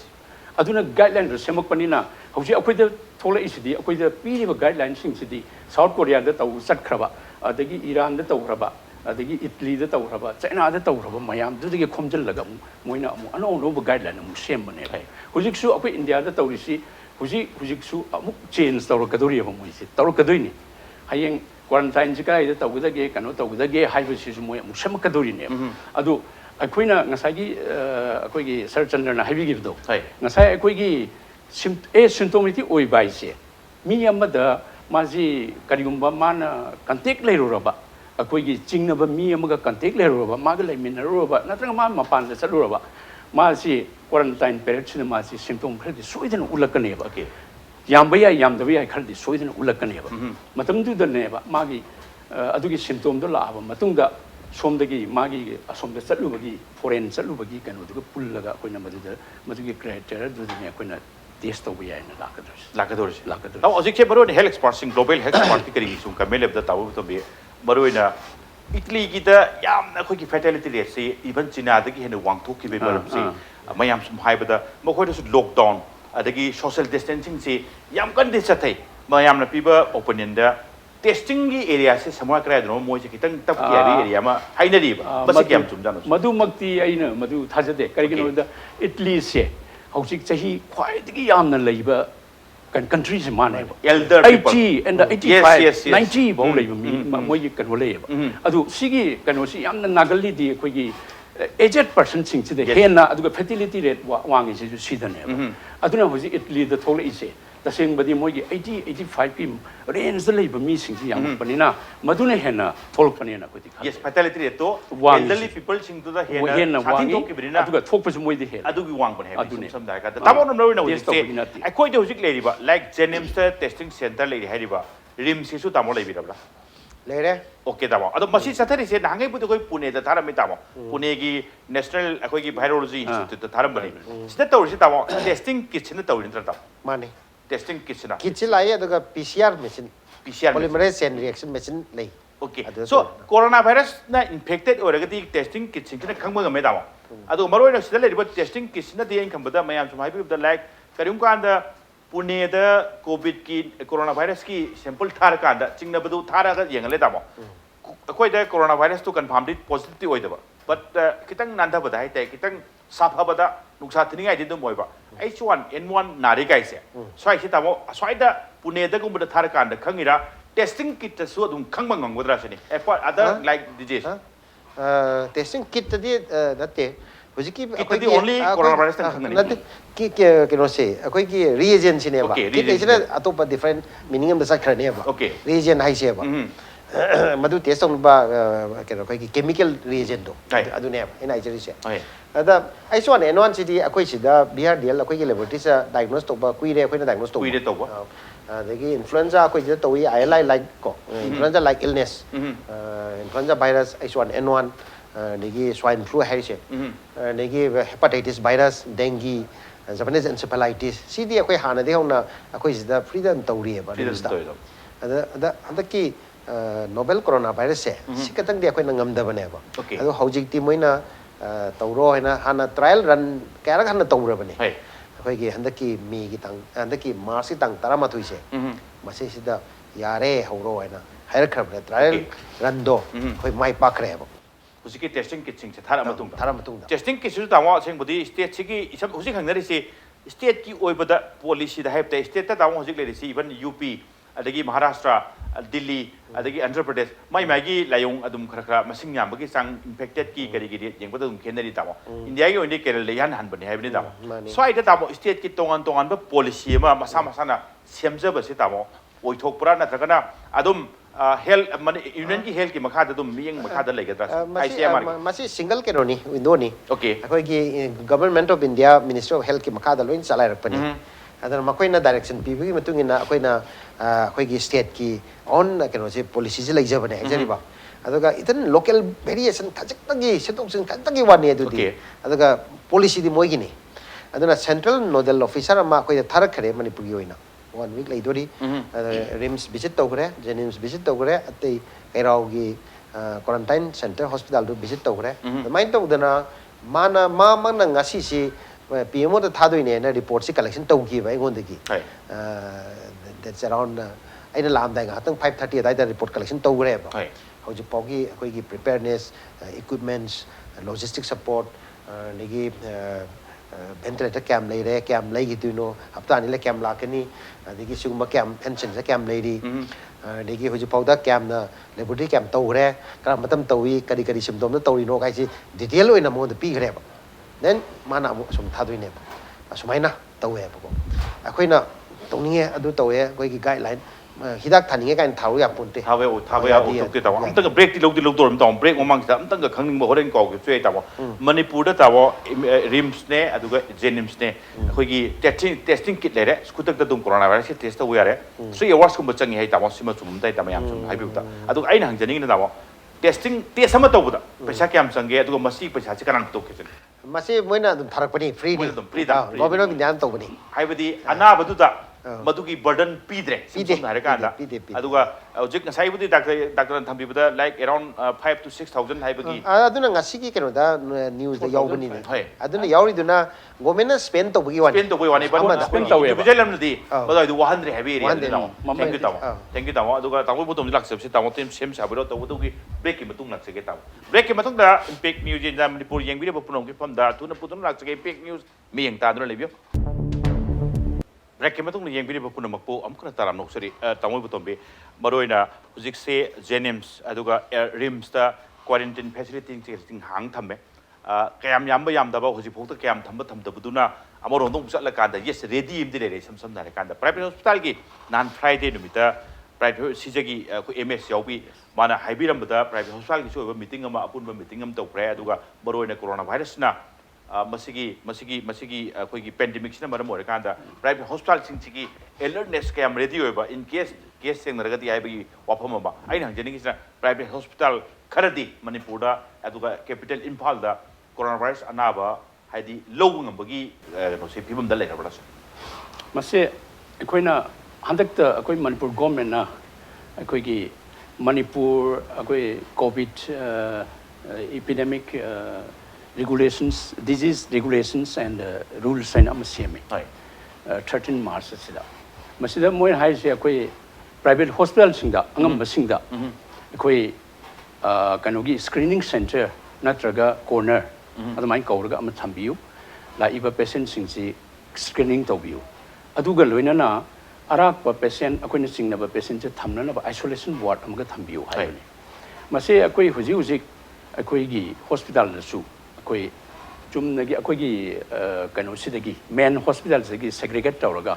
Speaker 3: ꯑꯗꯨꯅ ꯒꯥꯏꯗꯂꯥꯏꯟꯗꯨ ꯁꯦꯝꯃꯛꯄꯅꯤꯅ ꯍꯧꯖꯤꯛ ꯑꯩꯈꯣꯏꯗ ꯊꯣꯛꯂꯛꯏꯁꯤꯗꯤ ꯑꯩꯈꯣꯏꯗ ꯄꯤꯔꯤꯕ ꯒꯥꯏꯗꯂꯥꯏꯟꯁꯤꯡꯁꯤꯗꯤ South Koreaꯗ ꯆꯠꯈ꯭ꯔꯕ ꯑꯗꯒꯤ Iranꯗ ꯇꯧꯈ꯭ꯔꯕ ꯑꯗꯒꯤ Italyꯗ ꯇꯧꯈ꯭ꯔꯕ Chinaꯗ ꯇꯧꯈ꯭ꯔꯕ ꯃꯌꯥꯝꯗꯨꯗꯒꯤ ꯈꯣꯝꯖꯤꯜꯂꯒ ꯃꯣꯏꯅ ꯑꯃꯨꯛ ꯑꯅꯧꯕ ꯒꯥꯏꯗꯂꯥꯏꯟ ꯑꯃꯨꯛ ꯁꯦꯝꯕꯅꯦꯕ ꯍꯧꯖꯤꯛꯁꯨ ꯑꯩꯈꯣꯏ ꯏꯟꯗꯤꯌꯥꯗ ꯇꯧꯔꯤꯁꯤ ꯍꯧꯖꯤꯛꯁꯨ ꯑꯃꯨꯛ ꯆꯦꯟꯖ ꯇꯧꯔꯛꯀꯗꯧꯔꯤꯕ ꯃꯣꯏꯁꯦ ꯇꯧꯔꯛꯀꯗꯣꯏꯅꯤ ꯍꯌꯦꯡ ꯀ꯭ꯋꯥꯔꯟꯇꯥꯏꯟꯁꯤ ꯀꯗꯥꯏꯗ ꯇꯧꯒꯗꯒꯦ ꯀꯩꯅꯣ ꯇꯧꯒꯗꯒꯦ ꯍꯥꯏꯕꯁꯤꯁꯨ ꯃꯣꯏ ꯑꯃꯨꯛ ꯁꯦꯝꯃꯛꯀꯗꯧꯔꯤꯅꯦꯕ ꯑꯗꯨ ꯑꯩꯈꯣꯏꯅ ꯉꯁꯥꯏꯒꯤ ꯑꯩꯈꯣꯏꯒꯤ ꯁꯔꯠꯆꯟꯗ꯭ꯔꯅ ꯍꯥꯏꯕꯤꯈꯤꯕꯗꯣ ꯉꯁꯥꯏ ꯑꯩꯈꯣꯏꯒꯤ ꯁꯤꯝꯇꯣꯃꯦꯇꯤꯛ ꯑꯣꯏꯕ ꯍꯥꯏꯁꯦ ꯃꯤ ꯑꯃꯗ ꯃꯥꯁꯤ ꯀꯔꯤꯒꯨꯝꯕ ꯃꯥꯅ ꯀꯟꯇꯦꯛ ꯂꯩꯔꯨꯔꯕ ꯑꯩꯈꯣꯏꯒꯤ ꯆꯤꯡꯅꯕ ꯃꯤ ꯑꯃꯒ ꯀꯟꯇꯦꯛ ꯂꯩꯔꯨꯔꯕ ꯃꯥꯒ ꯂꯩꯃꯤꯟꯅꯔꯨꯔꯕ ꯅꯠꯇ꯭ꯔꯒ ꯃꯥ ꯃꯄꯥꯟꯗ ꯆꯠꯂꯨꯔꯕ ꯃꯥꯁꯤ ꯀ꯭ꯋꯥꯔꯟꯇꯥꯏꯟ ꯄꯦꯔꯤꯌꯗꯁꯤꯗ ꯃꯥꯁꯤ ꯁꯤꯝꯇꯣꯝ ꯈꯔꯗꯤ ꯁꯣꯏꯗꯅ ꯎꯠꯂꯛꯀꯅꯦꯕ ꯌꯥꯝꯕ ꯌꯥꯏ ꯌꯥꯝꯗꯕ ꯌꯥꯏ ꯈꯔꯗꯤ ꯁꯣꯏꯗꯅ ꯎꯠꯂꯛꯀꯅꯦꯕ ꯃꯇꯝꯗꯨꯗꯅꯦꯕ ꯃꯥꯒꯤ ꯑꯗꯨꯒꯤ ꯁꯤꯝꯇꯣꯝꯗꯣ ꯂꯥꯛꯑꯕ ꯃꯇꯨꯡꯗ ꯁꯣꯝꯗꯒꯤ ꯃꯥꯒꯤ ꯑꯁꯣꯝꯗ ꯆꯠꯂꯨꯕꯒꯤ ꯐꯣꯔꯦꯟ ꯆꯠꯂꯨꯕꯒꯤ ꯀꯩꯅꯣꯗꯨꯒ ꯄꯨꯜꯂꯒ ꯑꯩꯈꯣꯏꯅ ꯃꯗꯨꯒꯤ ꯀ꯭ꯔꯥꯏꯇꯦꯔꯤꯌꯥꯗꯨꯗꯅꯦ ꯑꯩꯈꯣꯏꯅ ꯇꯦꯁ ꯇꯧꯕ ꯌꯥꯏꯅ
Speaker 1: ꯂꯥꯛꯀꯗꯧꯔꯤꯁꯦ ꯍꯧꯖꯤꯛꯁꯦ ꯃꯔꯨꯑꯣꯏꯅ ꯍꯦꯜꯊ ꯑꯦꯛꯁꯄꯥꯔꯠꯁꯤꯡ ꯒ꯭ꯂꯣꯕꯦꯜ ꯍꯦꯜꯊ ꯑꯦꯛꯁꯄꯥꯔꯠꯀꯤ ꯀꯔꯤꯒꯤ ꯁꯨꯝ ꯀꯃꯦꯟ ꯂꯩꯕꯗ ꯇꯥꯕ ꯃꯇꯝꯗ ꯃꯔꯨꯑꯣꯏꯅ ꯏꯇꯂꯤꯒꯤꯗ ꯌꯥꯝꯅ ꯑꯩꯈꯣꯏꯒꯤ ꯐꯦꯇꯦꯂꯤꯇꯤ ꯔꯦꯠꯁꯤ ꯏꯚꯟ ꯆꯤꯅꯥꯗꯒꯤ ꯍꯦꯟꯅ ꯋꯥꯡꯊꯣꯛꯈꯤꯕꯒꯤ ꯃꯔꯝꯁꯤ ꯃꯌꯥꯝ ꯁꯨꯝ ꯍꯥꯏꯕꯗ ꯃꯈꯣꯏꯗꯁꯨ ꯂꯣꯛꯗꯥꯎꯟ ꯑꯗꯒꯤ ꯁꯣꯁꯤꯌꯦꯜ ꯗꯤꯁꯇꯦꯟꯁꯤꯡꯁꯤ ꯌꯥꯝ ꯀꯟꯅ ꯆꯠꯊꯩ ꯃꯌꯥꯝꯅ ꯄꯤꯕ ꯑꯣꯄꯤꯅꯤꯌꯟꯗ ꯇꯦꯁटिꯡꯒꯤ ꯑꯦꯔꯤꯌꯥꯁꯦ ꯁꯃꯥꯏ ꯀꯗꯥꯏꯗꯅꯣ ꯃꯣꯏꯁꯦ ꯈꯤꯇꯪ ꯇꯞꯀꯤ ꯍꯥꯏꯕ ꯑꯦꯔꯤꯌꯥ ꯑꯃ ꯍꯥꯏꯅꯔꯤꯕ ꯃꯁꯤ ꯀꯌꯥꯝ ꯆꯨꯝꯖꯥꯠꯅꯣ
Speaker 3: ꯃꯗꯨꯃꯛꯇꯤ ꯑꯩꯅ ꯃꯗꯨ ꯊꯥꯖꯗꯦ ꯀꯔꯤꯒꯤꯅꯣꯗ ꯏꯇꯂꯤꯁꯦ ꯍꯧꯖꯤꯛ ꯆꯍꯤ ꯈ꯭ꯋꯥꯏꯗꯒꯤ ꯌꯥꯝꯅ ꯂꯩꯕ countries maneba 80 and 85 90 bao leiba mi moi kanu leiba adu sigi kanu si yamna nagalli di koi gi aged person sing si de hena adu fertility rate wangi si sidane aduna hoji Italy da thole ise taseng badi moi gi 80 85 pi range da leiba mi sing si yam panina maduna hena thol panina ko di
Speaker 1: yes fertility rate to elderly people sing to the hena wangi adu thok pa moi de hena adu gi wang pan he sam da ka tamo no no hoji se ai koi de hoji leiba like Jennings testing center lei hariba rim si su tamo leibirabla
Speaker 2: Later.
Speaker 1: Okay, tamo. Ado masi sathari se nangai bu koi Pune da tharam tamo. Pune gi National akoi gi Virology Institute da tharam bani. Sida tawri se tamo testing kit na tawri tra tamo.
Speaker 2: Mani.
Speaker 1: Testing kit na.
Speaker 2: Kit lai aduga PCR machine.
Speaker 1: PCR
Speaker 2: polymerase chain reaction machine lai.
Speaker 1: Okay. So coronavirus na infected or agadi testing kit sing na khangba game tamo. Ado maroi na sida le testing kit na di khamba da mayam sum haibi da like karim kan da Pune da COVID ki coronavirus ki sample thar kan da chingna badu thara ga yeng le tamo. Akoi da coronavirus to confirm dit positive oi da ba. But kitang nanda ba dai te kitang safa ba da nuksa thini ngai din dum oi ba. H1N1 nari kai se. Swai se tamo swai da Pune da kum da thar kan da khangira testing kit su dum khangba ngam godra se ni. Other like disease.
Speaker 2: Testing kit di datte hojiki
Speaker 1: the only coronavirus thang
Speaker 2: ki no se akoi ki reagent sine ba
Speaker 1: ki
Speaker 2: isna atopa different meaning am sa khrane ba
Speaker 1: okay
Speaker 2: reagent hai se ba madu test on ba ke no ki chemical reagent do adu ne ina ijeri se ada I1 N1 city akoi sida BRDL akoi ki laboratory sa diagnose to ba kui re akoi na diagnose to
Speaker 1: kui re to ba
Speaker 2: dagi influenza akoi je to ILI like ko influenza like illness influenza virus H1 N1 negi swine flu hai se negi hepatitis virus dengue Japanese encephalitis CD akoi hana de hona akoi sida freedom tawri ba ada ki novel coronavirus se sikatang de akoi nangam da bane ba ado hojik ti moina tawro haina hana trial run kara hana tawra bane akoi gi handaki mi gi tang handaki march tang taramathui se mase sida yare horo haina hair khab trial run do khoi mai pakre ba
Speaker 1: Husiki testing kit sing thara matung testing kit su tawa sing budi state sigi isam husik hangnari si state ki oibada policy da haipta state ta tawa husik le si even UP adagi Maharashtra Delhi adagi Andhra Pradesh mai gi layong adum khara masing yam bagi sang infected ki kari gi jeng badum khenari tawa India gi ondi Kerala le yan han bani haibni tawa so ai da tawa state ki tongan ba policy ma masa na semja ba si tawa oithok pura na thakana adum health union ki health ki makha da dum miyeng makha da legadra
Speaker 2: masi single ke roni window ni
Speaker 1: okay
Speaker 2: akoi ki government of India ministry of health ki makha da loin salai rakpani adana makoi na direction pi bi matung ina akoi na akoi ki state ki on ke no se policy se leija bane jari ba aduga itan local variation thajak tagi setok sin tagi wani adu di aduga policy di moi gi ni adana central nodal officer ma akoi tharak khare Manipur gi oina 1 week lai dori rims visit togre jenims visit togre atei kairau gi quarantine center hospital do visit togre main to dana mana ma na ngasi si PMO da thadoi ne na report si collection togi ba ngon de gi that's around aina lam dai ga tang 5:30 dai da report collection togre ba hoji pogi koi gi preparedness equipments logistic support negi ventilator cam lay re cam lay gitu no hafta ni le cam la kani digi sugma cam pension sa cam lay di digi hoji pauda cam na laboratory cam tau re kara matam tawi kadi kadi symptom na tawi no kai si detail oina mo de pi gre ba then mana mo sum thadui ne ba sumaina tawe ba ko akoina tongninge adu tawe koi gi guideline hidak thaninge kain tharu ya punte
Speaker 1: thawe ya tukte tawa amtang break ti logdi logdor am break momang sa amtang ga khangning mo horen ko ge chue tawa Manipur da tawa rims ne aduga jenims ne khoi gi testing kit le re skutak da dum coronavirus test wi are so ye wars kum changi hai tawa sima chum dai tamayam chum hai biuta aduga aina hangjaning na tawa testing test sama taw buda paisa kyam change aduga masi paisa chi kanang to ke
Speaker 2: masi moina dum tharakpani free ni
Speaker 1: free da
Speaker 2: government gyan to bani
Speaker 1: hai badi ana badu da madugi burden pidre sim na rekanda aduga ojik ngasai budi doctor thambi buda like around 5 to 6,000 hai bagi
Speaker 2: aduna ngasi ki keno da news da yawbani ni aduna yawri duna government spend to bagi wani
Speaker 1: but spend to we bijalam di badai du 100 heavy area thank you tawo aduga tawo budum lak sep tawo team sem sabro to budugi break ki matung lak sege tawo break ki matung da impact news in Manipur yang video punong ki pam da tuna putun lak sege impact news mi yang ta duna lebio Break matung ni yang bini bapuna makpo amkuna taram noksari tamu Ibotombi maroina hujik se jenims aduga rims ta quarantine facility ting hang thamme kayam yam da ba hujik phokta kayam thamba buduna amoro ndong pusat la kanda yes ready im dire sam na kanda private hospital ki nan Friday numita private sijagi ko MS yaubi mana haibiram bada private hospital ki so meeting ama apun meeting am to pre aduga maroina coronavirus na ꯑꯩꯈꯣꯏꯒꯤ ꯄꯦꯟꯗꯦꯃꯤꯛꯁꯤꯅ ꯃꯔꯝ ꯑꯣꯏꯔꯀꯥꯟꯗ private ꯍꯣꯁꯄꯤꯇꯥꯜꯁꯤꯡꯁꯤꯒꯤ alertness ꯀꯌꯥꯝ ready ꯑꯣꯏꯕ in case ꯊꯦꯡꯅꯔꯒꯗꯤ ꯍꯥꯏꯕꯒꯤ ꯋꯥꯐꯝ ꯑꯃ ꯑꯩꯅ ꯍꯪꯖꯅꯤꯡꯉꯤꯁꯤꯅ private hospital ꯈꯔꯗꯤ ꯃꯅꯤꯄꯨꯔꯗ ꯑꯗꯨꯒ ꯀꯦꯄꯤꯇꯦꯜ ꯏꯝꯐꯥꯜꯗ ꯀꯣꯔꯣꯅꯥ ꯚꯥꯏꯔꯁ ꯑꯅꯥꯕ ꯍꯥꯏꯗꯤ ꯂꯧꯕ ꯉꯝꯕꯒꯤ ꯀꯩꯅꯣꯁꯦ ꯐꯤꯕꯝꯗ ꯂꯩꯔꯕ꯭ꯔꯥ ꯁꯨꯝ
Speaker 3: ꯃꯁꯤ ꯑꯩꯈꯣꯏꯅ ꯍꯟꯗꯛꯇ ꯑꯩꯈꯣꯏ ꯃꯅꯤꯄꯨꯔ ꯒꯣꯔꯃꯦꯟꯅ ꯑꯩꯈꯣꯏꯒꯤ ꯃꯅꯤꯄꯨꯔ ꯑꯩꯈꯣꯏ COVID epidemic regulations, disease regulations and rules and am semi. 13 March asida. Masida moi hai se akoi private hospital singda angam basingda. Akoi kanogi screening center natraga corner adamai kauraga am thambiu la iba patient singsi screening tawbiu. Aduga loinana arak patient akoi na singna patient se thamna na isolation ward amga thambiu hai. Mase akoi huji huji akoi gi hospital na su akoi chumnagi akoi gi kano sidagi main hospital sigi segregate tawraga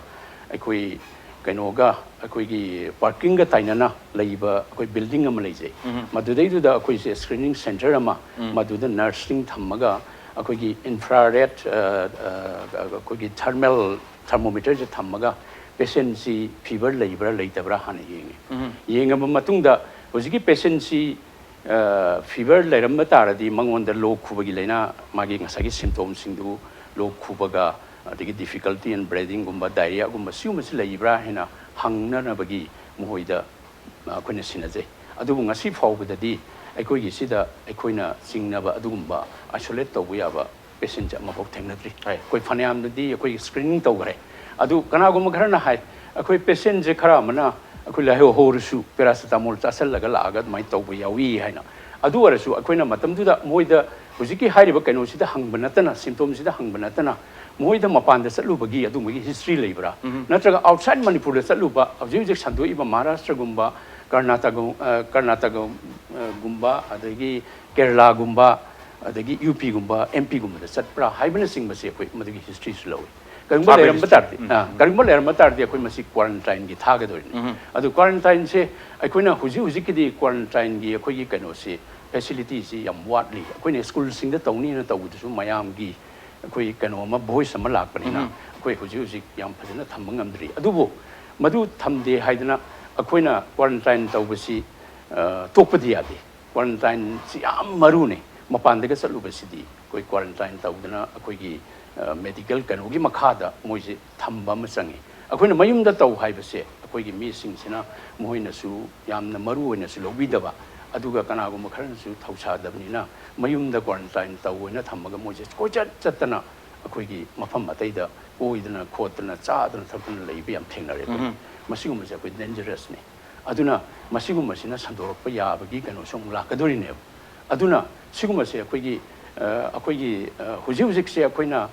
Speaker 3: akoi kanoga akoi gi parking ga tainana leiba akoi building am leije madudai du da akoi se screening center ama maduda nursing thammaga akoi gi infrared akoi gi thermometer je thammaga patient si fever leibra leitabra hana yengama matungda hojiki patient si fever leiramba taradi mangonda lo khubagi leina magi ngasagi symptoms singdu lo khubaga adigi difficulty in breathing gumba diarrhea gumba siumasi leibra hena hangna na bagi mohoida akoina sinaje adubu ngasi faubadadi aikoi gi sida aikoina singnaba adugumba isolate tawbu yaba patient ama bok thengnadri koi phaniam dadi akoi screening tawgare adu kana gumba kharana hai akoi patient je khara mana akoi la horusu paracetamol chasal laga laga mai tawbu yawi haina adu arasu akoina matam du da moida hujiki hairiba kaino sida hangbanatana symptoms sida hangbanatana moida mapanda satlu bagi adu magi history leibra natraga outside manipur da satlu ba object sandu iba maharashtra gumba karnataka gumba adagi kerala gumba adagi up gumba mp gumba da satpra haibana singba se akoi madagi history slow Karimba leram batardi akoi masi quarantine gi thaga dorini adu quarantine se akoina huji ki quarantine gi akoi gi kano se facility si yam watli akoina school sing da tawni na tawdu su mayam gi akoi kano ma voice ama lakpanina akoi huji yam phajana thambang amdri adubo madu thamde haidana akoina quarantine tawbasi tokpadi yade quarantine si yam marune mapandaga salubasidi koi quarantine tawdana akoi gi medical kanogi makhada moise thamba ma changi akoina mayumda taw haibase akoigi mi singsina moina su yamna maru oina su lobidaba aduga kanago makharan su thausa dabnina mayumda quarantine tawona thamaga moise kocha chatana akoigi mafam ataida oidana khotana chaadana thapana leibi yam thengnare masigu mase akoi dangerous ne aduna masigu masina sandorakpa yabagi kano song lakadorine aduna sigu mase akoigi huji se akoina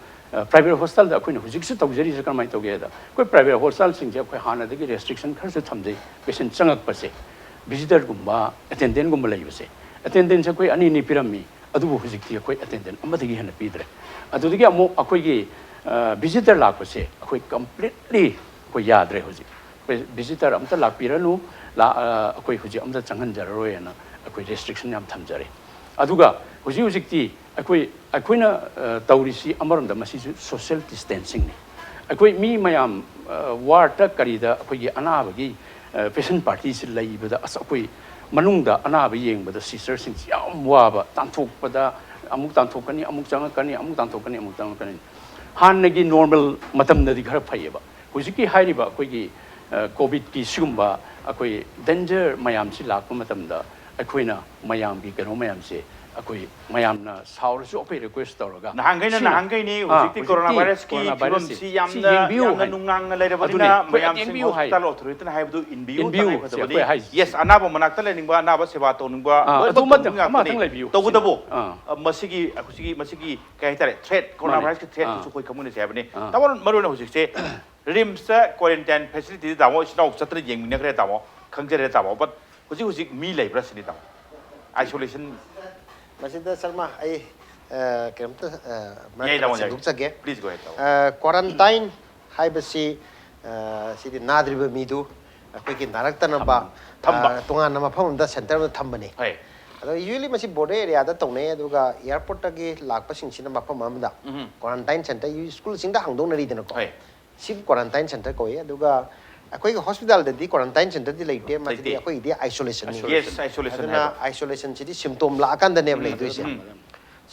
Speaker 3: private hostel da akoina huji se tawjari se kamai tawge da koi private hostel sing je akoi hana dagi restriction khar se thamjai patient changak pase visitor gumba attendant gumba lai base attendant se koi ani ni pirami adubu huji ti akoi attendant amadagi hana pidre adudagi amo akoi gi visitor lak pase akoi completely koi yadre huji visitor amta lak piranu la akoi huji amta changhan jararoi na akoi restriction yam thamjare aduga huji ti akoina taurisi amaramda masi social distancing ne akoi mi mayam warta karida akoi anabagi patient parties laibada asakoi manungda anaba yengbada sister sing yam waba tanthokpada amuk tanthokani amuk changakani amuk tanthokani hannagi normal matamnadi khara phaiba hujiki hairiba akoi covid ki sumba akoi danger mayam si lakpa matamda akoina mayam bi kano mayam se akoi mayamna saurasu ope request tawraga
Speaker 1: nahangai ni hujikti coronavirus ki problem si yamna nungang leirabadina mayam sing hospital authority na haibu inbiu yes anaba manakta leningba anaba seba toningba tawudabo masigi kai tare threat coronavirus ki threat su koi kamune se habne tawon maruna hujikse rims quarantine facility damo sinau chatra yengmina kre damo khangjare damo but hujik mi leibra sini damo isolation
Speaker 2: Masida Sharma, I
Speaker 1: please go ahead.
Speaker 2: Quarantine, Hibasi, City Nadriba Midu, a quick in Naraktanaba, Tunga Namapon, the center of the company. ꯑꯗꯣ usually ꯃꯁꯤ border area ꯗ ꯇꯧꯅꯩ ꯑꯗꯨꯒ airport ꯇꯒꯤ ꯂꯥꯛꯄꯁꯤꯡꯁꯤꯅ ꯃꯐꯝ ꯑꯃꯗ quarantine center ꯁ꯭ꯀꯨꯜꯁꯤꯡꯗ ꯍꯥꯡꯗꯣꯛꯅꯔꯤꯗꯅꯀꯣ ꯁꯤ quarantine center ꯀꯧꯏ ꯑꯗꯨꯒ ꯑꯩꯈꯣꯏꯒꯤ ꯍꯣꯁꯄꯤꯇꯥꯜꯗꯗꯤ quarantine centerꯗꯤ ꯂꯩꯇꯦ ꯃꯁꯤꯗꯤ ꯑꯩꯈꯣꯏꯒꯤꯗꯤ isolation
Speaker 1: Yes, isolation
Speaker 2: ꯑꯗꯨꯅ isolation ꯁꯤꯗꯤ symptom ꯂꯥꯛꯑꯀꯥꯟꯗꯅꯦꯕ ꯂꯩꯗꯣꯏꯁꯦ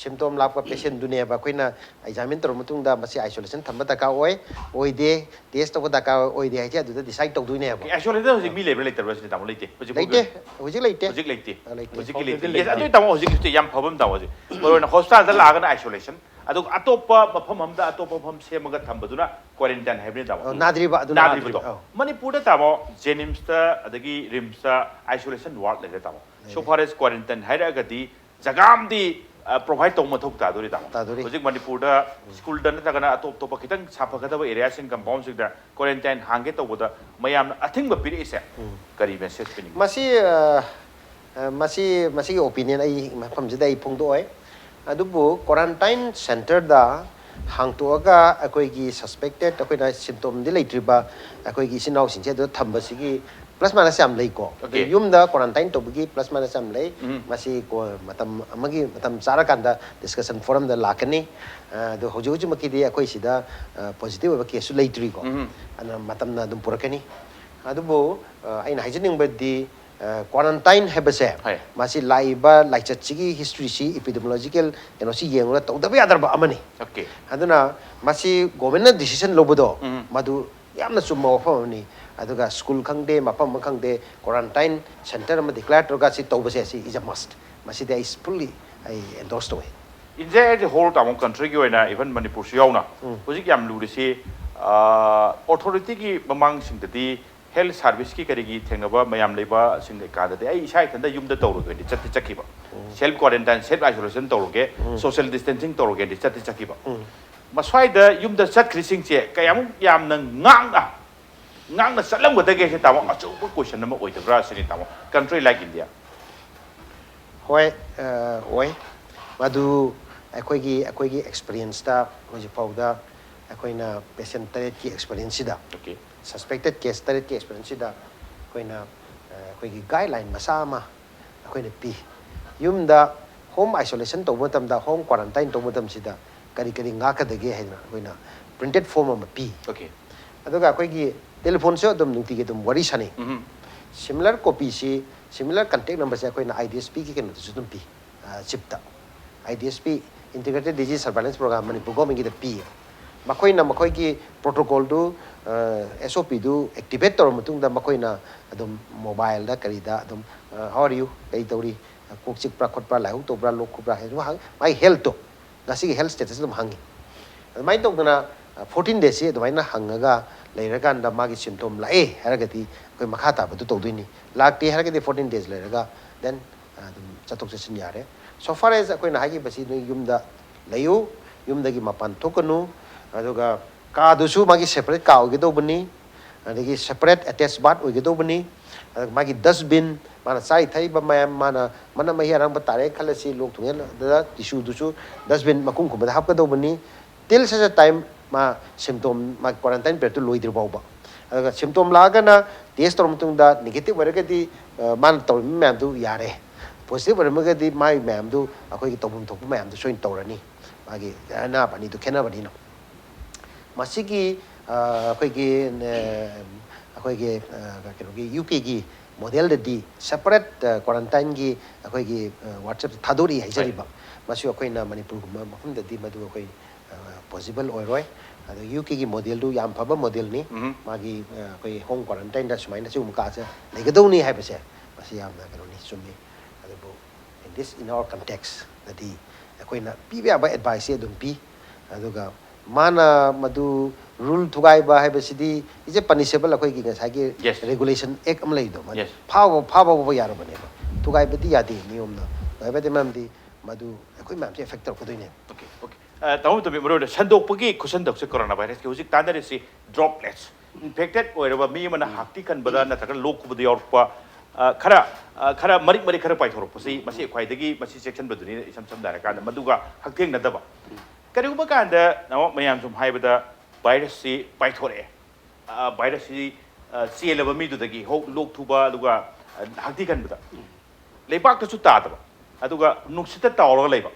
Speaker 2: symptom ꯂꯥꯛꯄ patient ꯗꯨꯅꯦꯕ ꯑꯩꯈꯣꯏꯅ examine ꯇꯧꯔꯕ ꯃꯇꯨꯡꯗ ꯃꯁꯤ isolation ꯊꯝꯕ ꯗꯔꯀꯥꯔ ꯑꯣꯏꯗꯦ test ꯇꯧꯕ ꯗꯔꯀꯥꯔ ꯑꯣꯏꯗꯦ ꯍꯥꯏꯁꯦ ꯑꯗꯨꯗ decide ꯇꯧꯗꯣꯏꯅꯦꯕ
Speaker 1: isolation ꯍꯧꯖꯤꯛ ꯃꯤ ꯂꯩꯕ꯭ꯔꯥ ꯂꯩꯇꯕ꯭ꯔꯥ ꯁꯤꯗꯤ ꯇꯥꯃꯣ ꯂꯩꯇꯦ
Speaker 2: ꯂꯩꯇꯦ ꯍꯧꯖꯤꯛ ꯂꯩꯇꯦ
Speaker 1: ꯍꯧꯖꯤꯛ ꯂꯩꯇꯦ
Speaker 2: ꯂꯩꯇꯦ
Speaker 1: ꯍꯧꯖꯤꯛꯀꯤ ꯂꯩꯇꯦ yes ꯑꯗꯨ ꯇꯥꯃꯣ ꯍꯧꯖꯤꯛꯀꯤ ꯌꯥꯝ ꯐꯕ ꯑꯃ ꯇꯥꯃꯣ ꯍꯧꯖꯤꯛ ꯃꯔꯨꯑꯣꯏꯅ ꯍꯣꯁꯄꯤꯇꯥꯜꯗ ꯂꯥꯛꯑꯒꯅ isolation ꯑꯗꯨꯒ ꯑꯇꯣꯞꯄ ꯃꯐꯝ ꯑꯃꯗ ꯑꯇꯣꯞꯄ ꯃꯐꯝ ꯁꯦꯝꯃꯒ ꯊꯝꯕꯗꯨꯅ quarantine ꯍꯥꯏꯕꯅꯤ ꯇꯥꯃꯣ
Speaker 2: ꯅꯥꯗ꯭ꯔꯤꯕ ꯑꯗꯨꯅ
Speaker 1: ꯅꯥꯗ꯭ꯔꯤꯕꯗꯣ ꯃꯅꯤꯄꯨꯔꯗ ꯇꯥꯃꯣ ꯖꯦꯅꯤꯝꯁꯇ ꯑꯗꯒꯤ ꯔꯤꯝꯁꯇ isolation ward ꯂꯩꯔꯦ ꯇꯥꯃꯣ so far as quarantine ꯍꯥꯏꯔꯒꯗꯤ ꯖꯒꯥ ꯑꯃꯗꯤ provide ꯇꯧꯕ ꯃꯊꯧ ꯇꯥꯗꯣꯔꯤ ꯇꯥꯃꯣ ꯍꯧꯖꯤꯛ ꯃꯅꯤꯄꯨꯔꯗ ꯁ꯭ꯀꯨꯜꯗ ꯅꯠꯇ꯭ꯔꯒꯅ ꯑꯇꯣꯞꯄ ꯈꯤꯇꯪ ꯁꯥꯐꯒꯗꯕ ꯑꯦꯔꯤꯌꯥꯁꯤꯡ ꯀꯝꯄꯥꯎꯟꯁꯤꯡꯗ quarantine ꯍꯥꯡꯒꯦ ꯇꯧꯕꯗ ꯃꯌꯥꯝꯅ ꯑꯊꯤꯡꯕ ꯄꯤꯔꯛꯏꯁꯦ ꯀꯔꯤ ꯃꯦꯁꯦꯖ ꯄꯤꯅꯤꯡꯉꯤ
Speaker 2: ꯃꯁꯤꯒꯤ opinion ꯑꯩ ꯃꯐꯝꯁꯤꯗ ꯑꯩ ꯐꯣꯡꯗꯣꯛꯑꯣꯏ ꯑꯗꯨꯕꯨ quarantine centerꯗ ꯍꯥꯡꯇꯣꯛꯑꯒ ꯑꯩꯈꯣꯏꯒꯤ suspected ꯑꯩꯈꯣꯏꯅ symptomꯗꯤ ꯂꯩꯇ꯭ꯔꯤꯕ ꯑꯩꯈꯣꯏꯒꯤ ꯏꯆꯤꯟ ꯏꯅꯥꯎꯁꯤꯡꯁꯦ ꯑꯗꯨ ꯊꯝꯕꯁꯤꯒꯤ plus minus ꯌꯥꯝ ꯂꯩꯀꯣ ꯌꯨꯝꯗ quarantine ꯇꯧꯕꯒꯤ plus minus ꯌꯥꯝ ꯂꯩ ꯃꯁꯤ ꯃꯇꯝ ꯑꯃꯒꯤ ꯃꯇꯝ ꯆꯥꯔꯀꯥꯟꯗ discussion forumꯗ ꯂꯥꯛꯀꯅꯤ ꯑꯗꯣ ꯍꯧꯖꯤꯛꯃꯛꯀꯤꯗꯤ ꯑꯩꯈꯣꯏ ꯁꯤꯗ positive ꯑꯣꯏꯕ ꯀꯦꯁꯁꯨ ꯂꯩꯇ꯭ꯔꯤꯀꯣ ꯑꯗꯨꯅ ꯃꯇꯝꯅ ꯑꯗꯨꯝ ꯄꯨꯔꯛꯀꯅꯤ ꯑꯗꯨꯕꯨ ꯑꯩꯅ ꯍꯥꯏꯖꯅꯤꯡꯕꯗꯤ quarantine ꯍꯥꯏꯕꯁꯦ ꯃꯁꯤ ꯂꯥꯛꯏꯕ ꯂꯥꯏꯆꯠꯁꯤꯒꯤ ꯍꯤꯁꯇ꯭ꯔꯤꯁꯤ epidemiological ꯀꯩꯅꯣꯁꯤ ꯌꯦꯡꯉꯒ ꯇꯧꯗꯕ ꯌꯥꯗ꯭ꯔꯕ ꯑꯃꯅꯤ ꯑꯗꯨꯅ ꯃꯁꯤ ꯒꯣꯚꯔꯟꯃꯦꯟꯠꯅ ꯗꯤꯁꯤꯖꯟ ꯂꯧꯕꯗꯣ ꯃꯗꯨ ꯌꯥꯝꯅ ꯆꯨꯝꯕ ꯋꯥꯐꯝ ꯑꯃꯅꯤ ꯑꯗꯨꯒ ꯁ꯭ꯀꯨꯜ ꯈꯪꯗꯦ ꯃꯐꯝ ꯑꯃ ꯈꯪꯗꯦ quarantine center ꯑꯃ declare ꯇꯧꯔꯒ ꯁꯤ ꯇꯧꯕꯁꯦ ꯁꯤ is a must ꯃꯁꯤꯗꯤ ꯑꯩ fully ꯑꯩ endorse ꯇꯧꯏ
Speaker 1: India as a whole tamo country ki oina even Manipur si yauna hojik yam lurisi authority ki mamang sing dadi health service ki karigi thengnaba mayam leiba sing ka dadi ai isai thanda yumda tawroge di chatti chakiba self quarantine self isolation tawroge social distancing tawroge di chatti chakiba maswai da yumda chat krising che kayam yam nang ngang na salam godage se tamo achu question nama oidabra sini tamo country like India
Speaker 2: hoi oi madu ꯑꯩꯈꯣꯏꯒꯤ ꯑꯦꯛꯁꯄꯤꯔꯤꯌꯦꯟꯁꯇ ꯍꯧꯖꯤꯛ ꯐꯥꯎꯗ ꯑꯩꯈꯣꯏꯅ patient 8ꯀꯤ ꯑꯦꯛꯁꯄꯤꯔꯤꯌꯦꯟꯁꯁꯤꯗ ꯁꯁꯄꯦꯛꯇꯦꯗ case 8ꯀꯤ ꯑꯦꯛꯁꯄꯤꯔꯤꯌꯦꯟꯁꯁꯤꯗ ꯑꯩꯈꯣꯏꯅ ꯑꯩꯈꯣꯏꯒꯤ guideline ꯃꯆꯥ ꯑꯃ ꯑꯩꯈꯣꯏꯅ ꯄꯤ ꯌꯨꯝꯗ ꯍꯣꯝ ꯑꯥꯏꯁꯣꯂꯦꯁꯟ ꯇꯧꯕ ꯃꯇꯝꯗ ꯍꯣꯝ ꯀ꯭ꯋꯥꯔꯟꯇꯥꯏꯟ ꯇꯧꯕ ꯃꯇꯝꯁꯤꯗ ꯀꯔꯤ ꯀꯔꯤ ꯉꯥꯛꯀꯗꯒꯦ ꯍꯥꯏꯗꯅ ꯑꯩꯈꯣꯏꯅ ꯄ꯭ꯔꯤꯟꯇꯦꯗ ꯐꯣꯔꯝ ꯑꯃ ꯄꯤ ꯑꯗꯨꯒ ꯑꯩꯈꯣꯏꯒꯤ ꯇꯦꯂꯤꯐꯣꯟꯁꯨ ꯑꯗꯨꯝ ꯅꯨꯡꯇꯤꯒꯤ ꯑꯗꯨꯝ ꯋꯥꯔꯤ ꯁꯥꯟꯅꯩ ꯁꯤꯃꯤꯂꯔ ꯀꯣꯄꯤꯁꯤ ꯁꯤꯃꯤꯂꯔ ꯀꯟꯇꯦꯛ ꯅꯝꯕꯔꯁꯦ ꯑꯩꯈꯣꯏꯅ IDSPꯒꯤ ꯀꯩꯅꯣꯗꯁꯨ ꯑꯗꯨꯝ ꯄꯤ ꯆꯤꯞꯇ IDSP Integrated Disease Surveillance Program Manipur government की पी मकोई ना मकोई की प्रोटोकॉल दो SOP दो एक्टिवेट तौर मतुंग दा मकोई ना अदम मोबाइल दा करी दा अदम how are you कई तौरी कोचिक प्राखोट प्रा लाहु तो प्रा लोक प्रा है जो हांग माई हेल्थ तो नसी की हेल्थ स्टेटस तो हांगी माई तो ना 14 days से दवाई ना हांगा लेरगा अंडा मागी सिम्टोम लाए हरगती कोई मखाता बतु तो दुनी लागती हरगती 14 days लेरगा then चतुक से सिन्यारे so far as akoina hagi basi no yumda layu yumda gi mapan thokanu aduga ka dusu magi separate ka oge do bani adagi separate attached bath oge do bani magi dustbin mana sai thai ba mana mai arang ba tare khalasi lok thungen da tissue dusu dustbin makung ko ba hap ka do bani till such a time ma symptom ma quarantine per to loidir bawba aduga symptom laga na test tor mutung da negative waragadi man tor mem du yare positive ꯑꯣꯏꯔꯝꯃꯒꯗꯤ ꯃꯥꯒꯤ ꯃꯌꯥꯝꯗꯨ ꯑꯩꯈꯣꯏꯒꯤ ꯇꯧꯐꯝ ꯊꯣꯛꯄ ꯃꯌꯥꯝꯗꯨ ꯁꯣꯏꯅ ꯇꯧꯔꯅꯤ ꯃꯥꯒꯤ ꯑꯅꯥꯕ ꯑꯅꯤꯗꯨ ꯈꯦꯠꯅꯕꯅꯤꯅ ꯃꯁꯤꯒꯤ ꯑꯩꯈꯣꯏꯒꯤ ꯀꯩꯅꯣꯒꯤ UKꯒꯤ ꯃꯣꯗꯦꯜꯗꯗꯤ ꯁꯦꯄꯔꯦꯠ ꯀ꯭ꯋꯥꯔꯟꯇꯥꯏꯟꯒꯤ ꯑꯩꯈꯣꯏꯒꯤ WhatsApp ꯊꯥꯗꯣꯔꯛꯏ ꯍꯥꯏꯖꯔꯤꯕ ꯃꯁꯤ ꯑꯩꯈꯣꯏꯅ ꯃꯅꯤꯄꯨꯔꯒꯨꯝꯕ ꯃꯐꯝꯗꯗꯤ ꯃꯗꯨ ꯑꯩꯈꯣꯏ ꯄꯣꯁꯤꯕꯜ ꯑꯣꯏꯔꯣꯏ ꯑꯗꯣ UKꯒꯤ ꯃꯣꯗꯦꯜꯗꯨ ꯌꯥꯝ ꯐꯕ ꯃꯣꯗꯦꯜꯅꯤ ꯃꯥꯒꯤ ꯑꯩꯈꯣꯏ ꯍꯣꯝ ꯀ꯭ꯋꯥꯔꯟꯇꯥꯏꯟꯗ ꯁꯨꯃꯥꯏꯅ ꯁꯤꯒꯨꯝꯕ ꯀꯥꯁꯦ ꯂꯩꯒꯗꯧꯅꯤ ꯍꯥꯏꯕꯁꯦ ꯃꯁꯤ ꯌꯥꯝꯅ ꯀꯩꯅꯣꯅꯤ ꯆꯨꯝꯃꯤ ꯑꯗꯨꯕꯨ in our context ꯗꯗꯤ ꯑꯩꯈꯣꯏꯅ ꯄꯤꯕ ꯌꯥꯕ ꯑꯦꯗꯚꯥꯏꯁꯁꯦ ꯑꯗꯨꯝ ꯄꯤ ꯑꯗꯨꯒ ꯃꯥꯅ ꯃꯗꯨ ꯔꯨꯜ ꯊꯨꯒꯥꯏꯕ ꯍꯥꯏꯕꯁꯤꯗꯤ 이제 punishable ꯑꯩꯈꯣꯏꯒꯤ ꯉꯁꯥꯏꯒꯤ ꯔꯦꯒꯨꯂꯦꯁꯟ ꯑꯦꯛ ꯑꯃ ꯂꯩꯗꯣ ꯐꯥꯕ ꯌꯥꯔꯕꯅꯦꯕ ꯊꯨꯒꯥꯏꯕꯗꯤ ꯌꯥꯗꯦ ꯅꯤꯌꯣꯝꯅ ꯊꯨꯒꯥꯏꯕꯗꯤ ꯃꯔꯝꯗꯤ ꯃꯗꯨ ꯑꯩꯈꯣꯏ ꯃꯌꯥꯝꯁꯦ एफेक्ट ꯇꯧꯔꯛꯀꯗꯣꯏꯅꯦ
Speaker 1: तमो तमी मरो संदोपगी खुसंदोक कोरोना वायरस के हुजिक तादरसी ड्रॉपलेट्स इन्फेक्टेड ओइरबा मी मना हाक्ति कनबदा नतक लोकबद यौरपा खरा मरी खरा पाइथोरपसी मसी ख्वाइदगी मसी सेक्शन बदुनी इसम समदार कांद मदुगा हक्तेंग नदबा करिगुबा कांद नमो मयाम सुम हाइबदा वायरस सी पाइथोरे वायरस सी चेलबा मी दुदगी हो लोक थुबा दुगा हक्ति कनबदा लेबाक तसु तादबा aduga nuksita tawra leba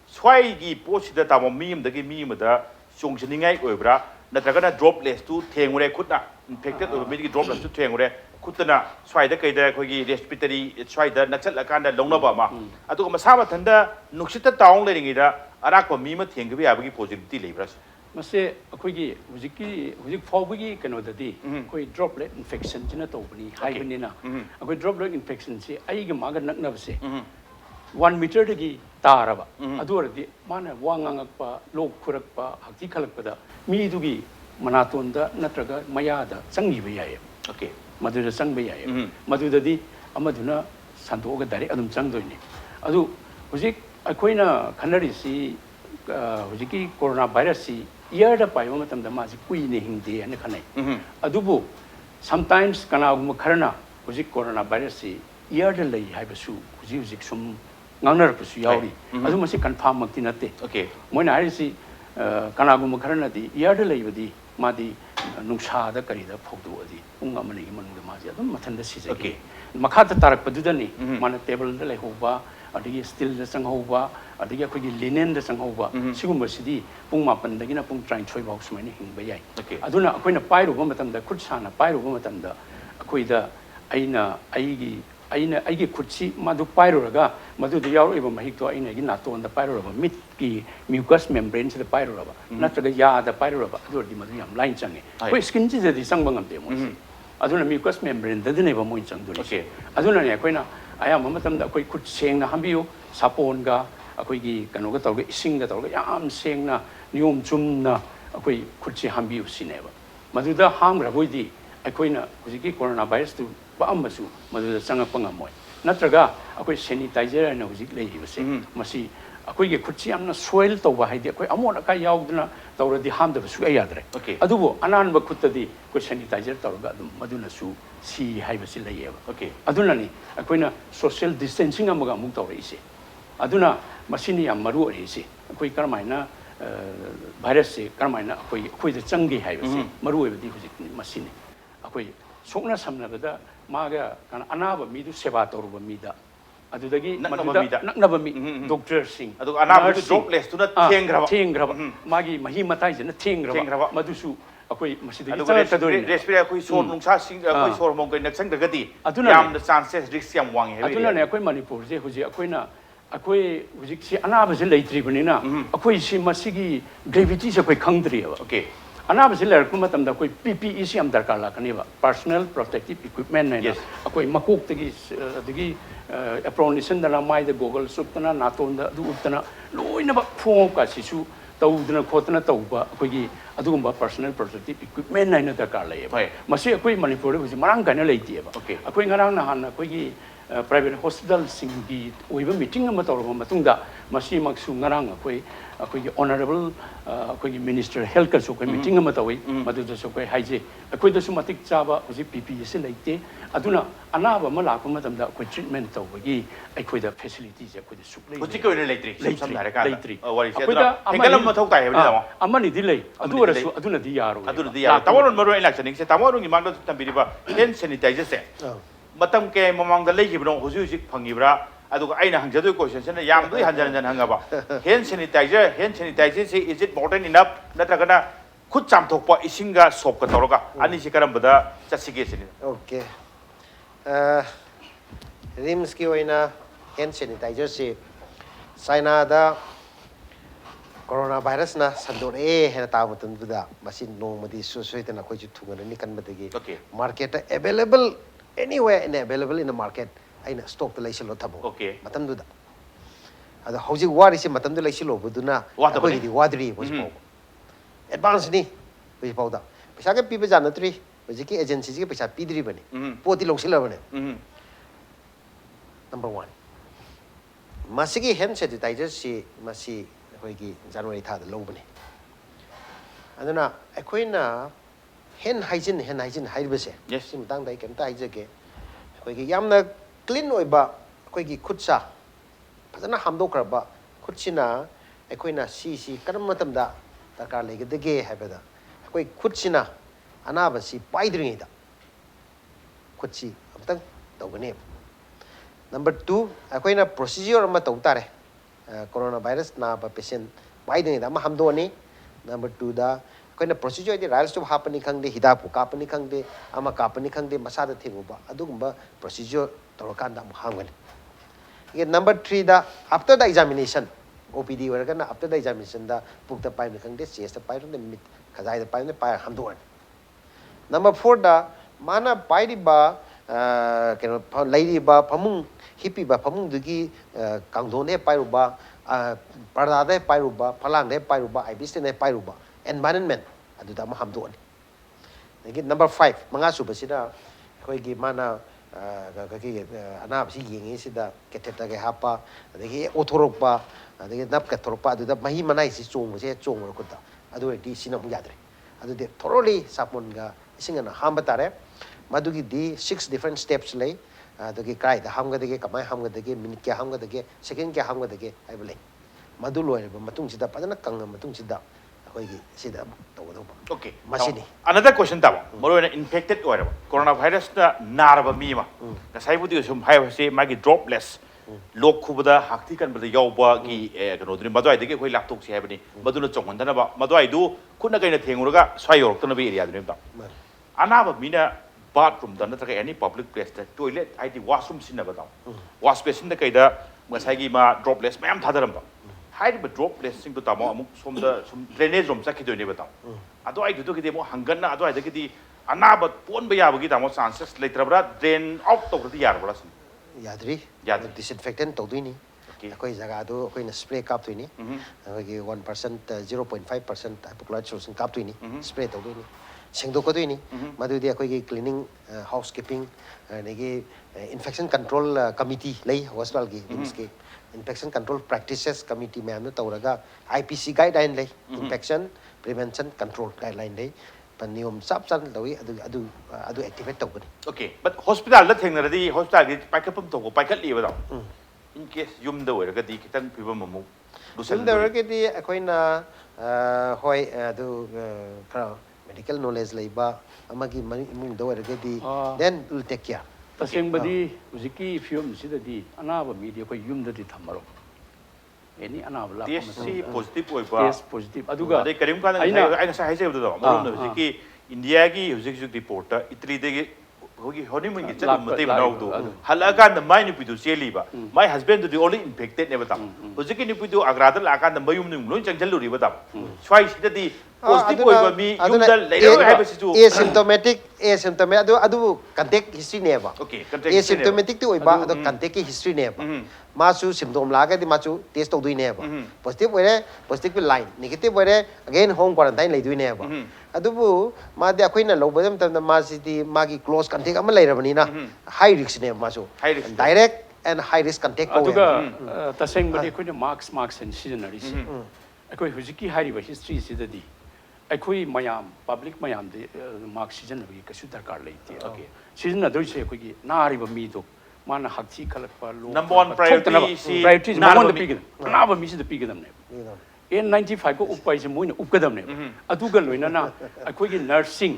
Speaker 1: swai gi posida tamo mim dagi mim da chongchiningai oibra natragana droplets tu thengure khutna infected oiba mi gi droplets tu thengure khutna swai da kaida khogi respiratory swai da nakchal akanda longnaba ma aduga masama thanda nuksita tawng leringi da arakpa mi ma thengbi abagi positivity lebra
Speaker 3: mase akhoi huzik fawbagi kanodadi koi droplet infection china tawbani haibani na akhoi droplet infection se ai ga maga naknabse 1 meter dagi taraba aduradi mana wangangakpa lok khurakpa hakti khalakpada mi dugi manatonda natraga mayada changiba yaye
Speaker 1: okay
Speaker 3: maduda changba yaye madudadi amaduna sandoga direct adum changdoini adu huzik akoina khanari si hujiki corona virus si year da pai matam da ma si kui ne hingde ane khanai adubu sometimes kana gum kharna hujik corona virus si year da lei haibasu hujik sum ngangnar pusu yauri adu masi confirm makti natte
Speaker 1: okay
Speaker 3: moina hari si kana gum kharna di year da lei badi madi nungsa da kari da phogdu adi unga mani manu da ma ji adum mathan da si jagi
Speaker 1: okay
Speaker 3: makha ta tarak padudani mana table da lei hoba adigi steel da sanghoba adigi akhoi linen da sanghoba sigum basidi pung mapan dagina pung train choi bau sumani hingba yai aduna akoina pairu ba matam da khutsana pairu ba matam da akhoi da aigi khutsi madu pairu raga madu da yaur iba mahik to aina gi naton da pairu raba mit ki mucous membrane se da pairu raba natraga ya da pairu raba adu di madu yam line change koi skin ji di sangbang am de mo aduna mucous membrane da dine ba mo chang du aduna ne akoina aya matam da akoi khut seng na hambiu sapon ga akoi gi kano ga tawga ising ga tawga yam seng na niom chum na akoi khutchi hambiu sineba maduda ham ra boidi akoi na hujiki corona virus tu ba ambasu maduda changak pangamoi natraga akoi sanitizer na hujik lei base masi akoi gi khutchi amna soil tawba haidi akoi amona ka yaudna tawra di ham da su ayadre adubo anan ba khutadi ko sanitizer tawga dum maduna su si haibasi layeba aduna ni akoina social distancing amaga muk tawreise aduna masini yam maru reise akoi karmaina virus se karmaina akoi da changi haibasi maru ebdi hujik masini akoi sokna samna bada maga kana anaba midu seba tawruba mida adudagi naknaba mi doctor sing
Speaker 1: adu anaba droplets tu na thengraba
Speaker 3: magi mahi matai jena thengraba madusu akoi masidi
Speaker 1: respirate akoi sor nungsa sing akoi sor mong kai naksang dagati yam the chances risk yam wang he
Speaker 3: aduna ne akoi manipur je huji akoina akoi huji si anaba je leitri banina akoi si masigi gravity se akoi khangdri ba anaba je ler kuma tam da akoi PPE si am darkar la kaniba personal protective equipment ne akoi makok tagi adigi apronation da mai da goggle suptana natonda du utana loina ba phong ka sisu tawdna khotna tawba akoi adugumba personal protective equipment naina darkar lai masi akoi manipur huji marang kana leiti ba akoi ngarang na han akoi private hospital singi oiba meeting ama tawra matungda masi maksu ngarang akoi honorable akoi minister health ka so akoi meeting ama tawi madu da so akoi haije akoi da su matik chaba huji PPE se leite aduna anaba ma lakpa matamda akoi treatment tawbagi akoi da facilities akoi da suklei
Speaker 1: huji ko leitri samna ka
Speaker 3: leitri
Speaker 1: wari se aduna hengalam ma thok tai he ba
Speaker 3: amani di lei adurasu aduna di yaro
Speaker 1: tawaron maro election se tawaron gi mangda tambiriba hand sanitizer se matam ke mamang da lei gibro huji huji phangibra aduga aina hangjadu question se na yam dui hanjan hangaba hand sanitizer se is it modern enough natragana khut cham thokpa isinga sop ka toroga ani se karam bada chasige se
Speaker 2: okay rims ki oina hand sanitizer se China da coronavirus na sandore hena ta mutun da masin no madi soite na koi thungana ni kan badagi market available anywhere and available in the market aina stock the laisilo thabo matam du da ada hoji wari se matam du laisilo buduna koi di wadri was po advance ni we po da pesa ke pipe jana tri hoji ki agency ji pesa pidri bane poti loksila bane number 1 masigi hand sanitizer si masi koi January tha da lobane aduna akoina hand hygiene haibase sim tang dai kem ta haijege koi yamna clean oiba koi khutsa phajana hamdokraba khutsina akoina si karam matam da takar legedege haibada koi khutsina anaba si paidringi da khutsi amtang tawgane number 2 akoina procedure ama tau tare coronavirus na ba patient pai de da ma hamdo ni number 2 da akoina procedure di riles to happening khang de hida pu kapani khang de ama kapani khang de masa da thingu ba adugumba procedure torokan da hamgani number 3 da after the examination OPD waragana after the examination da pukta pai ni khang de chest da pai de mit khazai da pai ne pai hamdo number 4 da mana pai di ba keno lady ba phamung hippy ba phamung dugi kangdone pai ruba parda de pai ruba phalang de pai ruba ibis ne pai ruba environment adu da ma hamdo ni number 5 manga su basida khoi gi mana ka ki anab si yengi sida keteta ge hapa adegi othorok ba adegi nap ka thorpa adu da mahi manai si chong se chong ro kuta adu di sinam yadre adu de thoroughly sapon ga isingana hamba tare madugi di 6 different steps lay adagi kai da hamga dege kamai hamga dege minute kya hamga dege second kya hamga dege ai bale madu loire ba matung sida padana kang matung sida akoigi sida to do
Speaker 1: okay
Speaker 2: masini
Speaker 1: another question ta moro na infected oira coronavirus na naraba mi ma ka sai budi sum hai se magi droplets lok khubada hakti kan bada yawba gi kano dri madwai dege khoi laptok si haibani maduna chonghan dana ba madwai du khuna kaina thenguraga swai yorok tana be area dri ba anaba mina bathroom da natraga any public place da toilet ID washroom sin na ba wash basin da kaida ngasai gi ma droplets mayam thadaram ba haidi ba droplets sing to tamo amuk som da som drainage room sakhi doine ba ta ado ai du ki mo hangan na ado ai da ki di anaba pon ba ya ba gi tamo chances leitrabra drain out to ki yar bra sin
Speaker 2: yadri
Speaker 1: yadri
Speaker 2: disinfectant to duini akoi jaga do akoi na spray kap tuini akoi 1% 0.5% hypochlorite solution kap tuini spray to duini sengdo ko duini madu dia akoi cleaning housekeeping negi infection control committee lei hospital gi dimski infection control practices committee me amna tawraga IPC guideline lei infection prevention control guideline lei paniyom sap san lawi adu activate tawbani
Speaker 1: okay but hospital la thengnaradi hospital gi paikapum to ko paikat li ba da in case yum da wera ga di kitan pibam mamu
Speaker 2: dusan da wera ga di akoina hoi adu medical knowledge leiba amagi imung da wera ga di then will take care
Speaker 3: taseng badi uziki film sida di anaba media ko yum da di thamaro any anaba la
Speaker 1: TSC positive oi ba
Speaker 3: test positive aduga
Speaker 1: dai karim ka aina sa haise do mo no uziki india gi uziki report italy de hogi honeymoon gi chalu mate banau do halaga na mai ni pidu cheli ba my husband do only infected ne bata uziki ni pidu agra da la ka na mayum ni loi chang chalu ri bata swai sida di positive oi ba mi yum da leiro hai ba si ju
Speaker 2: asymptomatic adu contact history ne ba
Speaker 1: okay
Speaker 2: asymptomatic tu oi ba adu contact ki history ne ba masu symptom la ga di masu test to duine ba positive oi positive line negative oi again home quarantine lai duine ba adubu ma de akoina lobadam tam ma si di magi close contact ama lairabani na high risk ne masu direct and high risk contact ko
Speaker 3: aduga taseng badi koina marks and seasonary si akoi hujiki hariba history sidadi akoi mayam public mayam de mark season bi kasu darkar leite okay season na doise akoi gi nariba mi do mana hakchi khalakpa lo
Speaker 1: number 1 priority
Speaker 3: namon de pigin naba mi si de pigin ne N95 ko upai se moina upkadam ne aduga loina na akoi gi nursing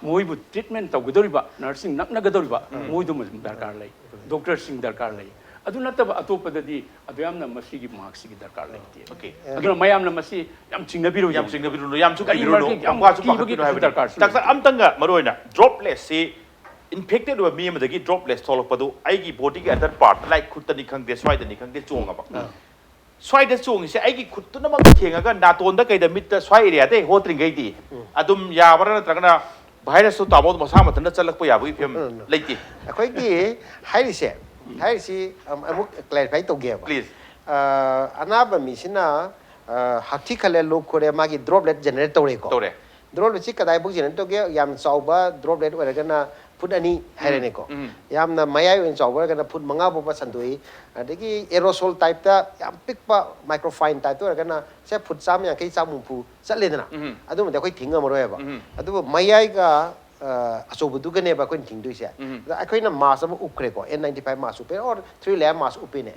Speaker 3: moi bu treatment taw godoriba nursing nakna godoriba moi du darkar lei doctor sing darkar lei adu nataba atopadadi aduyamna masi gi marks gi darkar leite
Speaker 1: okay
Speaker 3: aduna mayamna masi yam chingnabiru
Speaker 1: yam chu ka biru no am wa chu ba ki no darkar tak amtanga maroina droplets se infected wa mi amdagi droplets tholopadu ai gi body gi other part like khutani khangde swaida ni khangde chonga ba swaida chong se ai gi khutuna ma thenga ga naton da kai da mit swai area de hotring gai di adum ya bara tragana virus to tamo masa matna chalak pa ya bu fem leiti
Speaker 2: akoi gi hairi si amuk clarify to ge
Speaker 1: please
Speaker 2: anaba mi sina hakti khale lok kore magi droplet generate tore ko droplet si kadai buk generate to ge yam chauba droplet ore gana put ani hairene ko yamna mayai in chauba gana put manga bo pa sandui adegi aerosol type ta yam pikpa microfine type to gana se put sam ya kai samu pu chaledana adu ma koi thinga maro ba adu mayai ga asobu du gane ba kon thing du se akoina mask am ukre ko N95 mask upe or 3 layer mask upe ne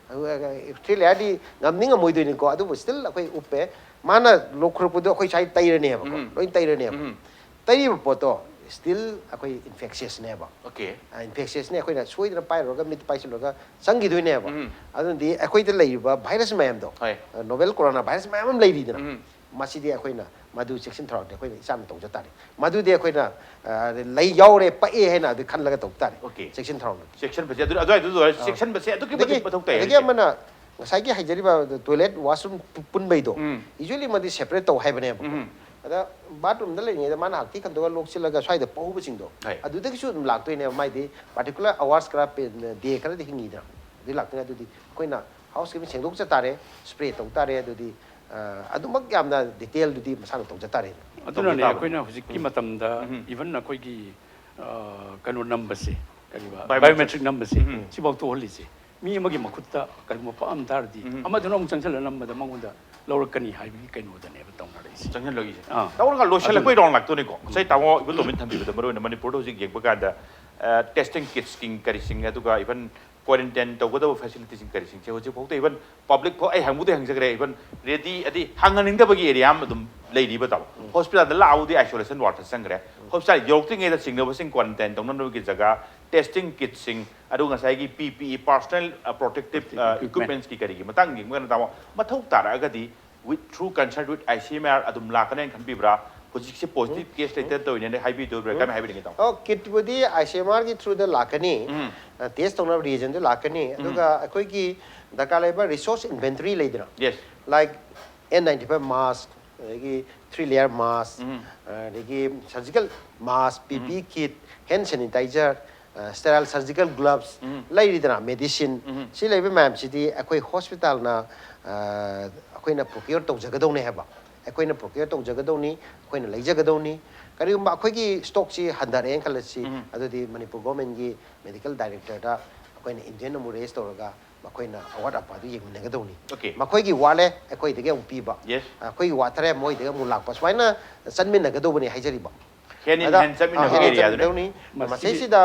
Speaker 2: 3 layer di ngamning amoi du ni ko adu still akoi upe mana lokru pu do akoi sai tai re ne ba loi tai re ne tai poto still akoi infectious ne ba
Speaker 1: okay
Speaker 2: infectious ne akoi na soi na pai ro ga mit pai lo ga sang gi doi ne ba adu di akoi de lei ba virus mayam do novel corona virus mayam lei di na masi di akoi na madu section thar de akoi isam tong ja tari madu di akoi na lei yaw re pa e he na de khan la ga tok tari section thar
Speaker 1: section ba adu section ba se adu ki ba pa thok tai
Speaker 2: de mana ngasai gi haijari ba toilet washroom pun bai do usually madi separate to hai bane ba ada bathroom da lei da mana hakti kan do lok sil ga sai da pau ba sing do adu de su lak toi ne mai di particular hours kra pe de kra de hingi da di lak ne adu di koi na house ke seng dok cha tare spray to tare adu di adu mak yam na detail du di masang to cha tare
Speaker 3: adu na ne koi na hujik ki matam da even na koi gi kanu number se kari ba biometric number se si bau to holi se mi amagi makutta kari mo pa am dar di ama du nong changchal number da mangonda lawrakani hai bi kaino da ne ba tong na ri se
Speaker 1: changchal logi se tawra ga loshal koi rong lak to ni ko sai tawo ibu to min thambi da maro na manipur do jik yek ba da testing kits king kari sing adu ga even quarantine to go facilities in kari sing che ho je phok te even public pho ai hang mu te hang jagre even ready adi hanganing da bagi area am dum lei di ba taw hospital da lau di isolation ward sangre hospital yok ting da sing no sing quarantine tong no gi jaga testing kits sing adu ngasai gi PPE personal protective equipments ki kari gi matang gi ngan taw mathok tara ga di with through consult with ICMR adum lakane khan bi bra hojik se positive case later to ne hai bi do bra kam hai bi ngi taw
Speaker 2: oh kit budi ICMR gi through the lakani test tong na region de lakani adu ga akoi gi dakale ba resource inventory leidra
Speaker 1: yes
Speaker 2: like N95 mask gi 3-layer mask gi surgical mask PPE kit hand sanitizer sterile surgical gloves laidina medicine si lebe ma'am si di akoi hospital na akoi na procure to jagadau ne haba akoi na procure to jagadau ni akoi na leijagadau ni kari ma akoi gi stock si handare en khalasi adu di manipur government gi medical director da akoi na indian mu raise to ga makoi na award apa du yeng ne gadau ni makoi gi wale akoi de ge pi ba akoi gi watare moi de mu lak pas waina sanmin na gadau ni haijari ba
Speaker 1: hen in hen sabin na area
Speaker 2: du ni masai sida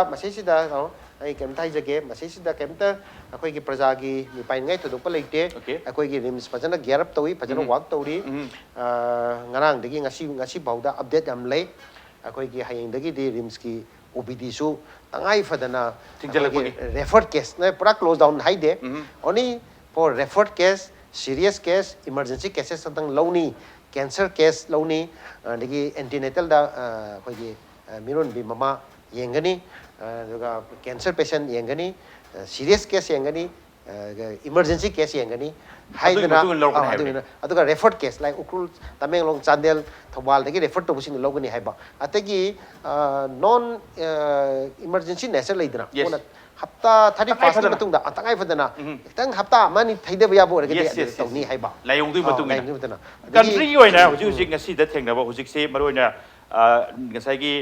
Speaker 2: ai kem thai jage masai sida kem ta akoi gi praja gi mi pai ngai to do pa leite akoi gi rims pajana gerap towi pajana work tori ngarang de gi ngasi bauda update am lei akoi gi hayeng de gi di rims ki OPD su tangai fadana referred case na pura close down hai de only for referred case serious case emergency cases satang loni cancer case loni degi antenatal da khoi gi miron bi mama yengani daga cancer patient yengani serious case yengani emergency case yengani haidana aduga referred case like ukrul tamenglong chandel thobal degi refer to busin logani haiba ategi non emergency nature leidana ona hapta 35 matung da atangai fadana tang hapta mani thaide ba yabo rege tawni haiba
Speaker 1: layong dui matung na country gi oina hujik ngasi da thengna ba hujik se maroina ngasai gi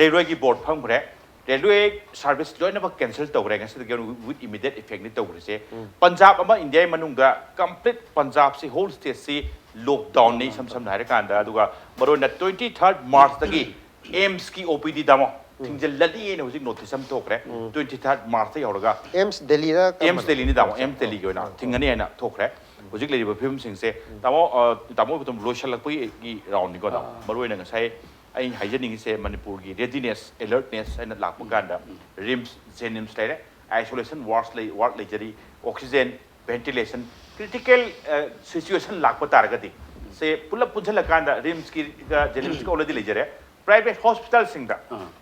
Speaker 1: railway gi board phang bre railway service loina ba cancel tawre ngasi da with immediate effect ni tawre se punjab ama india manung da complete punjab se whole state se lockdown ni sam na kan da aduga maroina 23rd march dagi aims ki OPD damo thingel ladi ne hujik notice am thokre 23rd march ta yoraga
Speaker 2: aims delhi ra
Speaker 1: aims delhi ni damo aims delhi go na thingani na thokre hujik lei ba film sing se tamo butum loshal lakpui gi round ni go da maroi na ngasai ai haijening se manipur gi readiness alertness aina lakpa ganda rims zenims lere isolation ward lejari oxygen ventilation critical situation lakpa targati se pulap punjala kanda rims ki zenims ko already lejare private hospital singda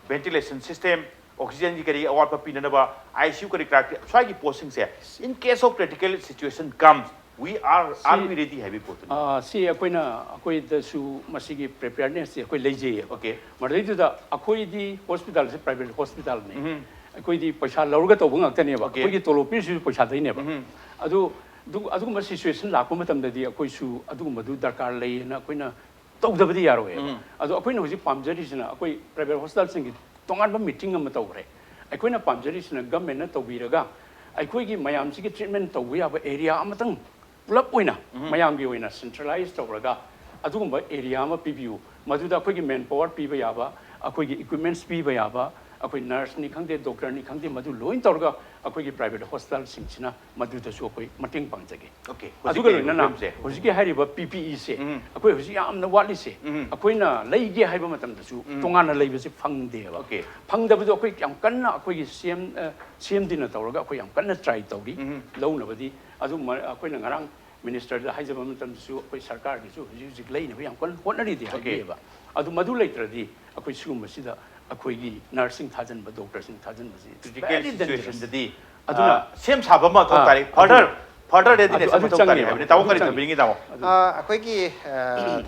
Speaker 1: ventilation system oxygen ki kari award pa pinana ba ICU kari crack swai ki posting se in case of critical situation comes we are we ready heavy pot
Speaker 3: si akoi da su masigi preparedness si akoi leje
Speaker 1: okay
Speaker 3: madai du da akoi di hospital se private hospital ne akoi di paisa lorga to bang akta ne ba akoi ki tolo pi su paisa dai ne ba adu ma situation la ko matam da di akoi su adu ma du darkar lei na akoi na tawdabadi yaro e adu akoi na hoji pamjari sina akoi private hospital sing tongan ba meeting am tawre akoi na pamjari sina government na tawbiraga akoi gi mayam si ki treatment tawya ba area amatang pulap oina mayam gi oina centralized tawraga adugumba area ma pibiu maduda akoi gi manpower piba yaba akoi gi equipments piba yaba ꯑꯩꯈꯣꯏ ꯅꯔꯁꯅꯤ ꯈꯪꯗꯦ ꯗꯣꯛꯇꯔꯅꯤ ꯈꯪꯗꯦ ꯃꯗꯨ ꯂꯣꯏ ꯇꯧꯔꯒ ꯑꯩꯈꯣꯏꯒꯤ private ꯍꯣꯁꯄꯤꯇꯥꯜꯁꯤꯡꯁꯤꯅ ꯃꯗꯨꯗꯁꯨ ꯑꯩꯈꯣꯏ ꯃꯇꯦꯡ ꯄꯥꯡꯖꯒꯦ ꯑꯗꯨꯒ ꯂꯣꯏꯅꯅ ꯍꯧꯖꯤꯛꯀꯤ ꯍꯥꯏꯔꯤꯕ PPEꯁꯦ ꯑꯩꯈꯣꯏ ꯍꯧꯖꯤꯛ ꯌꯥꯝꯅ ꯋꯥꯠꯂꯤꯁꯦ ꯑꯩꯈꯣꯏꯅ ꯂꯩꯒꯦ ꯍꯥꯏꯕ ꯃꯇꯝꯗꯁꯨ ꯇꯣꯉꯥꯟꯅ ꯂꯩꯕꯁꯦ ꯐꯪꯗꯦꯕ ꯐꯪꯗꯕꯗꯣ ꯑꯩꯈꯣꯏ ꯌꯥꯝ ꯀꯟꯅ ꯑꯩꯈꯣꯏꯒꯤ CMDꯅ ꯇꯧꯔꯒ ꯑꯩꯈꯣꯏ ꯌꯥꯝ ꯀꯟꯅ ꯇ꯭ꯔꯥꯏ ꯇꯧꯔꯤ ꯂꯧꯅꯕꯗꯤ ꯑꯗꯨ ꯑꯩꯈꯣꯏꯅ ꯉꯔꯥꯡ ꯃꯤꯅꯤꯁꯇꯔꯗ ꯍꯥꯏꯖꯕ ꯃꯇꯝꯗꯁꯨ ꯑꯩꯈꯣꯏ ꯁꯔꯀꯥꯔꯒꯤꯁꯨ ꯍꯧꯖꯤꯛ ꯍꯧꯖꯤꯛ ꯂꯩꯅꯕ ꯌꯥꯝ ꯀꯟꯅ ꯍꯣꯠꯅꯔꯤꯗꯤ ꯍꯥꯏꯕꯤꯌꯦꯕ ꯑꯗꯨ ꯃꯗꯨ ꯂꯩꯇ꯭ꯔꯗꯤ ꯑꯩꯈꯣꯏ ꯁꯤꯒꯨꯝꯕꯁꯤꯗ ꯑꯩꯈꯣꯏꯒꯤ ꯅꯔꯁꯁꯤꯡ ꯊꯥꯖꯤꯟꯕ ꯗꯣꯛꯇꯔꯁꯤꯡ ꯊꯥꯖꯤꯟꯕꯁꯤ
Speaker 1: ꯀ꯭ꯔꯤꯇꯤꯀꯦꯜ ꯁꯤꯆꯨꯋꯦꯁꯟꯗꯗꯤ ꯑꯗꯨꯅ ꯁꯦꯝ ꯁꯥꯕ ꯑꯃ ꯃꯊꯧ ꯇꯥꯏ ꯐꯔꯗꯔ ꯔꯦꯗꯤꯅꯦꯁ ꯑꯃ ꯃꯊꯧ ꯇꯥꯏ ꯍꯥꯏꯕꯅꯤ ꯇꯥꯃꯣ ꯀꯔꯤ ꯊꯝꯕꯤꯅꯤꯡꯉꯤ ꯇꯥꯃꯣ
Speaker 2: ꯑꯩꯈꯣꯏꯒꯤ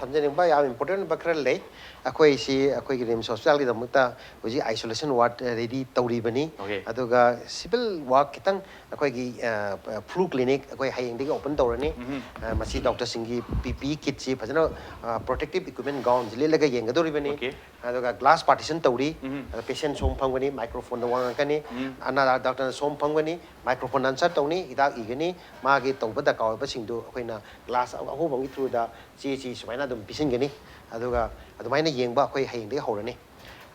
Speaker 2: ꯊꯝꯖꯅꯤꯡꯕ ꯌꯥꯝ ꯏꯝꯄꯣꯔꯇꯦꯟ ꯑꯣꯏꯕ ꯈꯔ ꯂꯩ ꯑꯩꯈꯣꯏꯁꯤ ꯑꯩꯈꯣꯏꯒꯤ ꯔꯤꯝꯁ ꯍꯣꯁꯄꯤꯇꯥꯜꯒꯤꯗꯃꯛꯇ ꯍꯧꯖꯤꯛ ꯑꯥꯏꯁꯣꯂꯦꯁꯟ ꯋꯥꯔꯗ ꯔꯦꯗꯤ ꯇꯧꯔꯤꯕꯅꯤ ꯑꯗꯨꯒ ꯁꯤꯚꯤꯜ ꯋꯥꯔꯗ ꯈꯤꯇꯪ ꯑꯩꯈꯣꯏꯒꯤ ꯐ꯭ꯂꯨ ꯀ꯭ꯂꯤꯅꯤꯛ ꯑꯩꯈꯣꯏ ꯍꯌꯦꯡꯗꯒꯤ ꯑꯣꯄꯟ ꯇꯧꯔꯅꯤ ꯃꯁꯤ ꯗꯣꯛꯇꯔꯁꯤꯡꯒꯤ PPE ꯀꯤꯠꯁꯤ ꯐꯖꯅ ꯄ꯭ꯔꯣꯇꯦꯛꯇꯤꯞ ꯏꯀ꯭ꯋꯤꯞꯃꯦꯟ ꯒꯥꯎꯟꯁꯤ ꯂꯤꯠꯂꯒ ꯌꯦꯡꯒꯗꯧꯔꯤꯕꯅꯤ ꯑꯗꯨꯒ ꯒ꯭ꯂꯥꯁ ꯄꯥꯔꯇꯤꯁꯟ ꯇꯧꯔꯤ ꯄꯦꯁꯦꯟ ꯁꯣꯝ ꯐꯝꯒꯅꯤ ꯃꯥꯏꯀ꯭ꯔꯣꯐꯣꯟꯗ ꯋꯥ ꯉꯥꯡꯉꯛꯀꯅꯤ ꯗꯣꯛꯇꯔꯅ ꯁꯣꯝ ꯐꯝꯒꯅꯤ ꯃꯥꯏꯀ꯭ꯔꯣꯐꯣꯟ ꯑꯟꯁꯔ ꯇꯧꯅꯤ ꯍꯤꯗꯥꯛ ꯏꯒꯅꯤ ꯃꯥꯒꯤ ꯇꯧꯕ ꯗꯔꯀꯥꯔ ꯑꯣꯏꯕꯁꯤꯡꯗꯨ ꯑꯩꯈꯣꯏꯅ ꯒ꯭ꯂꯥꯁ ꯑꯍꯣꯕ ꯑꯃꯒꯤ ꯊ꯭ꯔꯨꯗ ꯆꯦꯁꯤ ꯁꯨꯃꯥꯏꯅ ꯑꯗꯨꯝ ꯄꯤꯁꯤꯟꯒꯅꯤ ꯑꯗꯨꯒ ꯑꯗꯨꯃꯥꯏꯅ ꯌꯦꯡꯕ ꯑꯩꯈꯣꯏ ꯍꯌꯦꯡꯗꯒꯤ ꯍꯧꯔꯅꯤ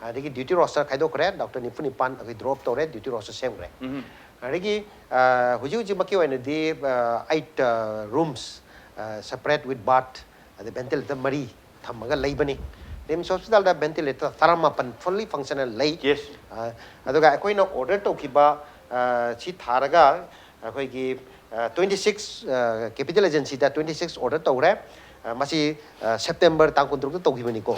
Speaker 2: ꯑꯗꯒꯤ ꯗ꯭ꯌꯨꯇꯤ ꯔꯣꯁꯇꯔ ꯈꯥꯏꯗꯣꯛꯈ꯭ꯔꯦ ꯗꯣꯛꯇꯔ 94 ꯑꯩꯈꯣই ꯗ꯭ꯔꯣꯞ ꯇꯧꯔꯦ ꯗ꯭ꯌꯨꯇꯤ ꯔꯣꯁꯇꯔ ꯁꯦꯝꯈ꯭ꯔꯦ ꯑꯗꯒꯤ ꯍꯧꯖꯤꯛ ꯍꯧꯖꯤꯛꯃꯛꯀꯤ ꯑꯣꯏꯅꯗꯤ 8 rooms separate with bath ꯑꯗ ventilator 3 ꯊꯝꯃꯒ ꯂꯩꯕꯅꯤ ꯔꯤꯝꯁ ꯍꯣꯁꯄꯤꯇꯥꯜꯗ ventilator 18 fully functional ꯂꯩ ꯑꯗꯨꯒ ꯑꯩꯈꯣꯏꯅ ꯑꯣꯔꯗꯔ ꯇꯧꯈꯤꯕ ꯁꯤ ꯊꯥꯔꯒ ꯑꯩꯈꯣꯏꯒꯤ 26 ꯀꯦꯄꯤꯇꯦꯜ ꯑꯦꯖꯦꯟꯁꯤꯗ 26 ꯑꯣꯔꯗꯔ ꯇꯧꯔꯦ ꯃꯁꯤ ꯁꯦꯞꯇꯦꯝꯕꯔ ꯇꯥꯡ 23ꯗ ꯇꯧꯈꯤꯕꯅꯤꯀꯣ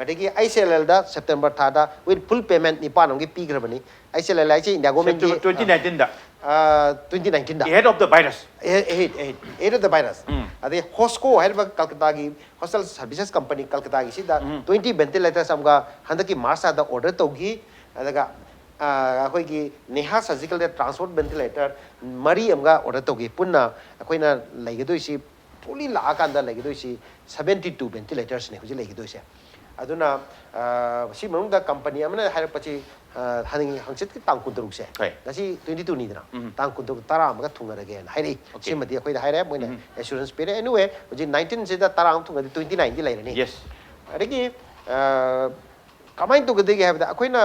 Speaker 2: ꯑꯗꯒꯤ ICLLꯗ ꯁꯦꯞꯇꯦꯝꯕꯔ ꯊꯥꯗ ꯋꯤꯠ ꯐꯨꯜ ꯄꯦꯃꯦꯟꯠ 9 ꯑꯃꯒꯤ ꯄꯤꯈ꯭ꯔꯕꯅꯤ ICLL ꯍꯥꯏꯁꯤ India ꯒꯣꯔꯃꯦꯟꯠꯀꯤ
Speaker 1: 2019ꯗ
Speaker 2: 2019ꯗ
Speaker 1: ahead of the virus
Speaker 2: ahead of the virus ꯑꯗꯩ HOSCO ꯍꯥꯏꯔꯤꯕ ꯀꯜꯀꯇꯥꯒꯤ ꯍꯣꯁꯇꯦꯜ ꯁꯔꯚꯤꯁꯦꯁ ꯀꯝꯄꯅꯤ ꯀꯜꯀꯇꯥꯒꯤꯁꯤꯗ 20 ꯚꯦꯟꯇꯤꯂꯦꯇꯔꯁ ꯑꯃꯒ ꯍꯟꯗꯛꯀꯤ ꯃꯥꯔꯆꯇ ꯑꯣꯔꯗꯔ ꯇꯧꯈꯤ ꯑꯗꯨꯒ ꯑꯩꯈꯣꯏꯒꯤ ꯅꯦꯍꯥ ꯁꯔꯖꯤꯀꯦꯜꯗ ꯇ꯭ꯔꯥꯟꯁꯄꯣꯔꯠ ꯚꯦꯟꯇꯤꯂꯦꯇꯔ 3 ꯑꯃꯒ ꯑꯣꯔꯗꯔ ꯇꯧꯈꯤ ꯄꯨꯟꯅ ꯑꯩꯈꯣꯏꯅ ꯂꯩꯒꯗꯣꯏꯁꯤ ꯐꯨꯜꯂꯤ ꯂꯥꯛꯑꯀꯥꯟꯗ ꯂꯩꯒꯗꯣꯏꯁꯤ 72 ꯚꯦꯟꯇꯤꯂꯦꯇꯔꯁꯅꯤ ꯍꯧꯖꯤꯛ ꯂꯩꯒꯗꯣꯏꯁꯦ ꯑꯗꯨꯅ ꯁꯤ ꯃꯅꯨꯡꯗ ꯀꯝꯄꯅꯤ ꯑꯃꯅ ꯍꯥꯏꯔꯛꯄꯁꯤ ꯍꯪꯆꯤꯠꯀꯤ ꯇꯥꯡ 23ꯁꯦ ꯉꯁꯤ 22니ꯗꯅ ꯇꯥꯡ 23 10 ꯑꯃꯒ ꯊꯨꯡꯉꯔꯒꯦꯅ ꯍꯥꯏꯔꯛꯏ ꯁꯤꯃꯗꯤ ꯑꯩꯈꯣꯏꯗ ꯍꯥꯏꯔꯦ ꯃꯣꯏꯅ ꯑꯦꯁꯨꯔꯦꯟꯁ ꯄꯤꯔꯦ ꯑꯦꯅꯤꯋꯦ ꯍꯧꯖꯤꯛ 19ꯁꯤꯗ 10 ꯑꯃ ꯊꯨꯡꯉꯗꯤ 29ꯗꯤ ꯂꯩꯔꯅꯤ ꯑꯗꯒꯤ ꯀꯃꯥꯏꯅ ꯇꯧꯒꯗꯒꯦ ꯍꯥꯏꯕꯗ ꯑꯩꯈꯣꯏꯅ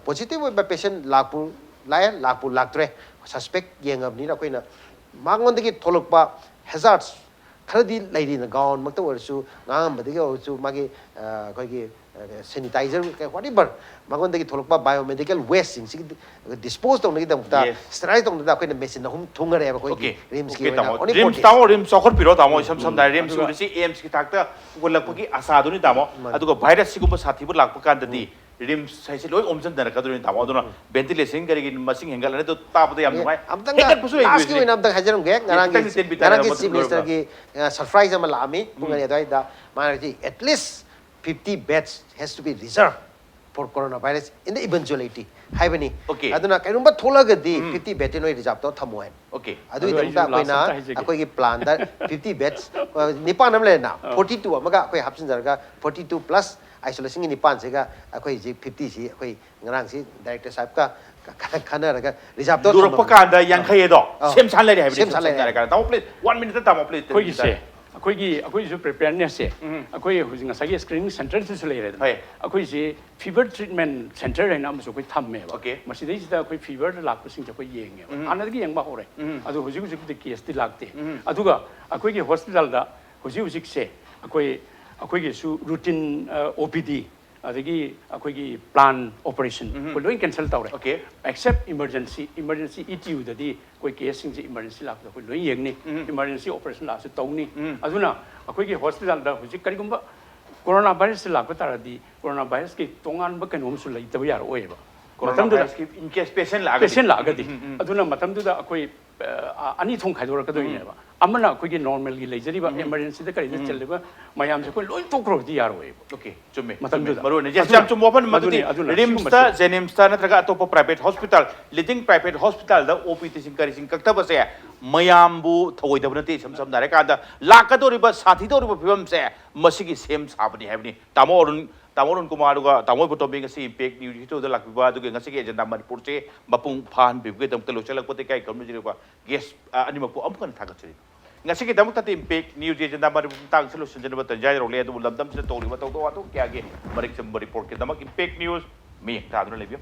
Speaker 2: ꯄꯣꯖꯤꯇꯤቭ ꯑꯣꯏꯕ ꯄꯦꯁꯦꯟ ꯂꯥꯛꯑꯦ ꯂꯥꯛꯇ꯭ꯔꯦ ꯁꯁꯄꯦꯛ ꯌꯦꯡꯉꯕꯅꯤꯅ ꯑꯩꯈꯣꯏꯅ ꯃꯉꯣꯟꯗꯒꯤ ꯊꯣꯛꯂꯛꯄ ꯍꯦꯖꯥꯔꯠꯁ ꯈꯔꯗꯤ ꯂꯩꯔꯤꯅ ꯒꯥꯎꯟꯃꯛꯇ ꯑꯣꯏꯔꯁꯨ ꯉꯥꯡꯉꯝꯕꯗꯒꯤ ꯑꯣꯏꯔꯁꯨ ꯃꯥꯒꯤ ꯑꯩꯈꯣꯏꯒꯤ ꯁꯦꯅꯤꯇꯥꯏꯖꯔ ꯋꯥꯠꯑꯦꯚꯔ ꯃꯉꯣꯟꯗꯒꯤ ꯊꯣꯛꯂꯛꯄ ꯕꯥꯏꯑꯣꯃꯦꯗꯤꯀꯦꯜ ꯋꯦꯁꯁꯤꯡꯁꯤꯒꯤ ꯗꯤꯁꯄꯣꯖ ꯇꯧꯅꯕꯒꯤꯗꯃꯛꯇ ꯁ꯭ꯇꯦꯔꯥꯏꯖ ꯇꯧꯅꯕꯗ ꯑꯩꯈꯣꯏꯅ ꯃꯦꯆꯤꯟ 3 ꯊꯨꯡꯉꯔꯦꯕ ꯑꯩꯈꯣꯏꯒꯤ ꯔꯤꯝꯁꯀꯤ ꯑꯣꯏꯅ
Speaker 1: ꯔꯤꯝꯁ ꯆꯥꯎꯈꯠꯄꯤꯔꯣ ꯇꯥꯃꯣ ꯏꯁꯝ ꯁꯝꯅ ꯔꯤꯝꯁ ꯎꯔꯤꯁꯤ AIIMSꯀꯤ ꯊꯥꯛꯇ ꯎꯒꯠꯂꯛꯄꯒꯤ ꯑꯁꯥꯗꯨꯅꯤ ꯇꯥꯃꯣ ꯑꯗꯨꯒ ꯚꯥꯏꯔꯁ ꯁꯤꯒꯨꯝꯕ ꯁꯥꯊꯤꯕ ꯂꯥꯛꯄ ꯀꯥꯟꯗꯗꯤ ꯔꯤꯝꯁ ꯍꯥꯏꯁꯤ ꯂꯣꯏ ꯑꯣꯝꯁꯤꯟꯗꯅꯔꯛꯀꯗꯣꯏꯅꯤ ꯇꯥꯃꯣ ꯑꯗꯨꯅ ꯚꯦꯟꯇꯤꯂꯦꯁꯟ ꯀꯔꯤꯒꯤ ꯃꯁꯤꯡ ꯍꯦꯟꯒꯠꯂꯅꯤ ꯑꯗꯨ ꯇꯥꯕꯗ ꯌꯥꯝ ꯅꯨꯡꯉꯥꯏ ꯍꯦꯟꯒꯠꯄꯁꯨ
Speaker 2: ꯂꯥꯁꯀꯤ ꯑꯣꯏꯅ ꯑꯝꯇꯪ ꯍꯥꯏꯖꯔꯝꯒꯦ ꯉꯔꯥꯡꯒꯤ ꯆꯤꯐ ꯃꯤꯅꯤꯁꯇꯔꯒꯤ ꯁꯔꯄ꯭ꯔꯥꯏꯖ ꯑꯃ ꯂꯥꯛꯑꯝꯃꯤ ꯄꯨꯡ 2 ꯑꯗꯨꯋꯥꯏꯗ ꯃꯥꯅ ꯍꯥꯏꯁꯤ at least 50 beds has to be reserved for coronavirus in the eventuality haibani aduna kainumba tholagadi 50 bed noi reserve to thamo hai aduidamta akoina akoigi plan da 50 beds nipan am lena 42 amaga akoi hapsinjarga 42 plus isolation ni nipan sega akoi ji 50 si akoi ngarang si director sahib ka khanaraga reserve to
Speaker 1: durpa kanda 50 do sem san lai haibani sem san lai ka tamo please 1 minute tamo please
Speaker 3: koi se ꯑꯩꯈꯣꯏꯒꯤ preparedness ꯑꯩꯈꯣꯏ ꯍꯧꯖꯤꯛ ꯉꯁꯥꯏꯒꯤ screening centerꯁꯨ ꯂꯩꯔꯦꯗꯅ ꯑꯩꯈꯣꯏꯁꯤ fever treatment center ꯍꯥꯏꯅ ꯑꯃꯁꯨ ꯑꯩꯈꯣꯏ ꯊꯝꯃꯦꯕ ꯃꯁꯤꯗꯩꯁꯤꯗ ꯑꯩꯈꯣꯏ fever ꯂꯥꯛꯄꯁꯤꯡꯁꯦ ꯑꯩꯈꯣꯏ ꯌꯦꯡꯉꯦꯕ ꯍꯥꯟꯅꯗꯒꯤ ꯌꯦꯡꯕ ꯍꯧꯔꯦ ꯑꯗꯣ ꯍꯧꯖꯤꯛꯇꯤ ꯀꯦꯁꯇꯤ ꯂꯥꯛꯇꯦ ꯑꯗꯨꯒ ꯑꯩꯈꯣꯏꯒꯤ ꯍꯣꯁꯄꯤꯇꯥꯜꯗ ꯍꯧꯖꯤꯛꯁꯦ ꯑꯩꯈꯣꯏꯒꯤꯁꯨ routine OPD adagi akoigi plan operation ko loin cancel tawre except emergency ETU dadi koi case sing emergency lak ko loin yengni emergency operation la su tawni aduna akoigi hospital da hujik karigumba coronavirus lak taradi coronavirus ki tongan ba kanom su lai taw yar oeba
Speaker 1: coronavirus ki in case patient la
Speaker 3: agadi aduna matam du da akoi ani thong khaidor ka doineba amana akoigi normal gi leijariba emergency da kari cheleba mayam se koi loin tokro di yar oeba
Speaker 1: chume maru ne jam chum open maduni rims ta jenims ta natraga atopa private hospital leading private hospital da OPT sing kari sing kakta base mayambu thoi da bunati sam dare ka da lakadoriba sathi doriba phibam se masigi sem sabani habni tamo Arunkumar duga tamo Ibotombi ngasi impact news to da lakbiba duga ngasi ge agenda Manipur se mapung phan bibge dam telo chalak pote kai kamni ba guest animapu amkan thagachri ngasi ke damuk tati impact news agenda Manipur tang solution jena ba tanjai role du lamdam se tori ba to kya ge marik sem report ke damak impact news ꯃꯌꯦꯛ ꯇꯥꯗꯨꯅ ꯂꯩꯕꯤꯌꯨ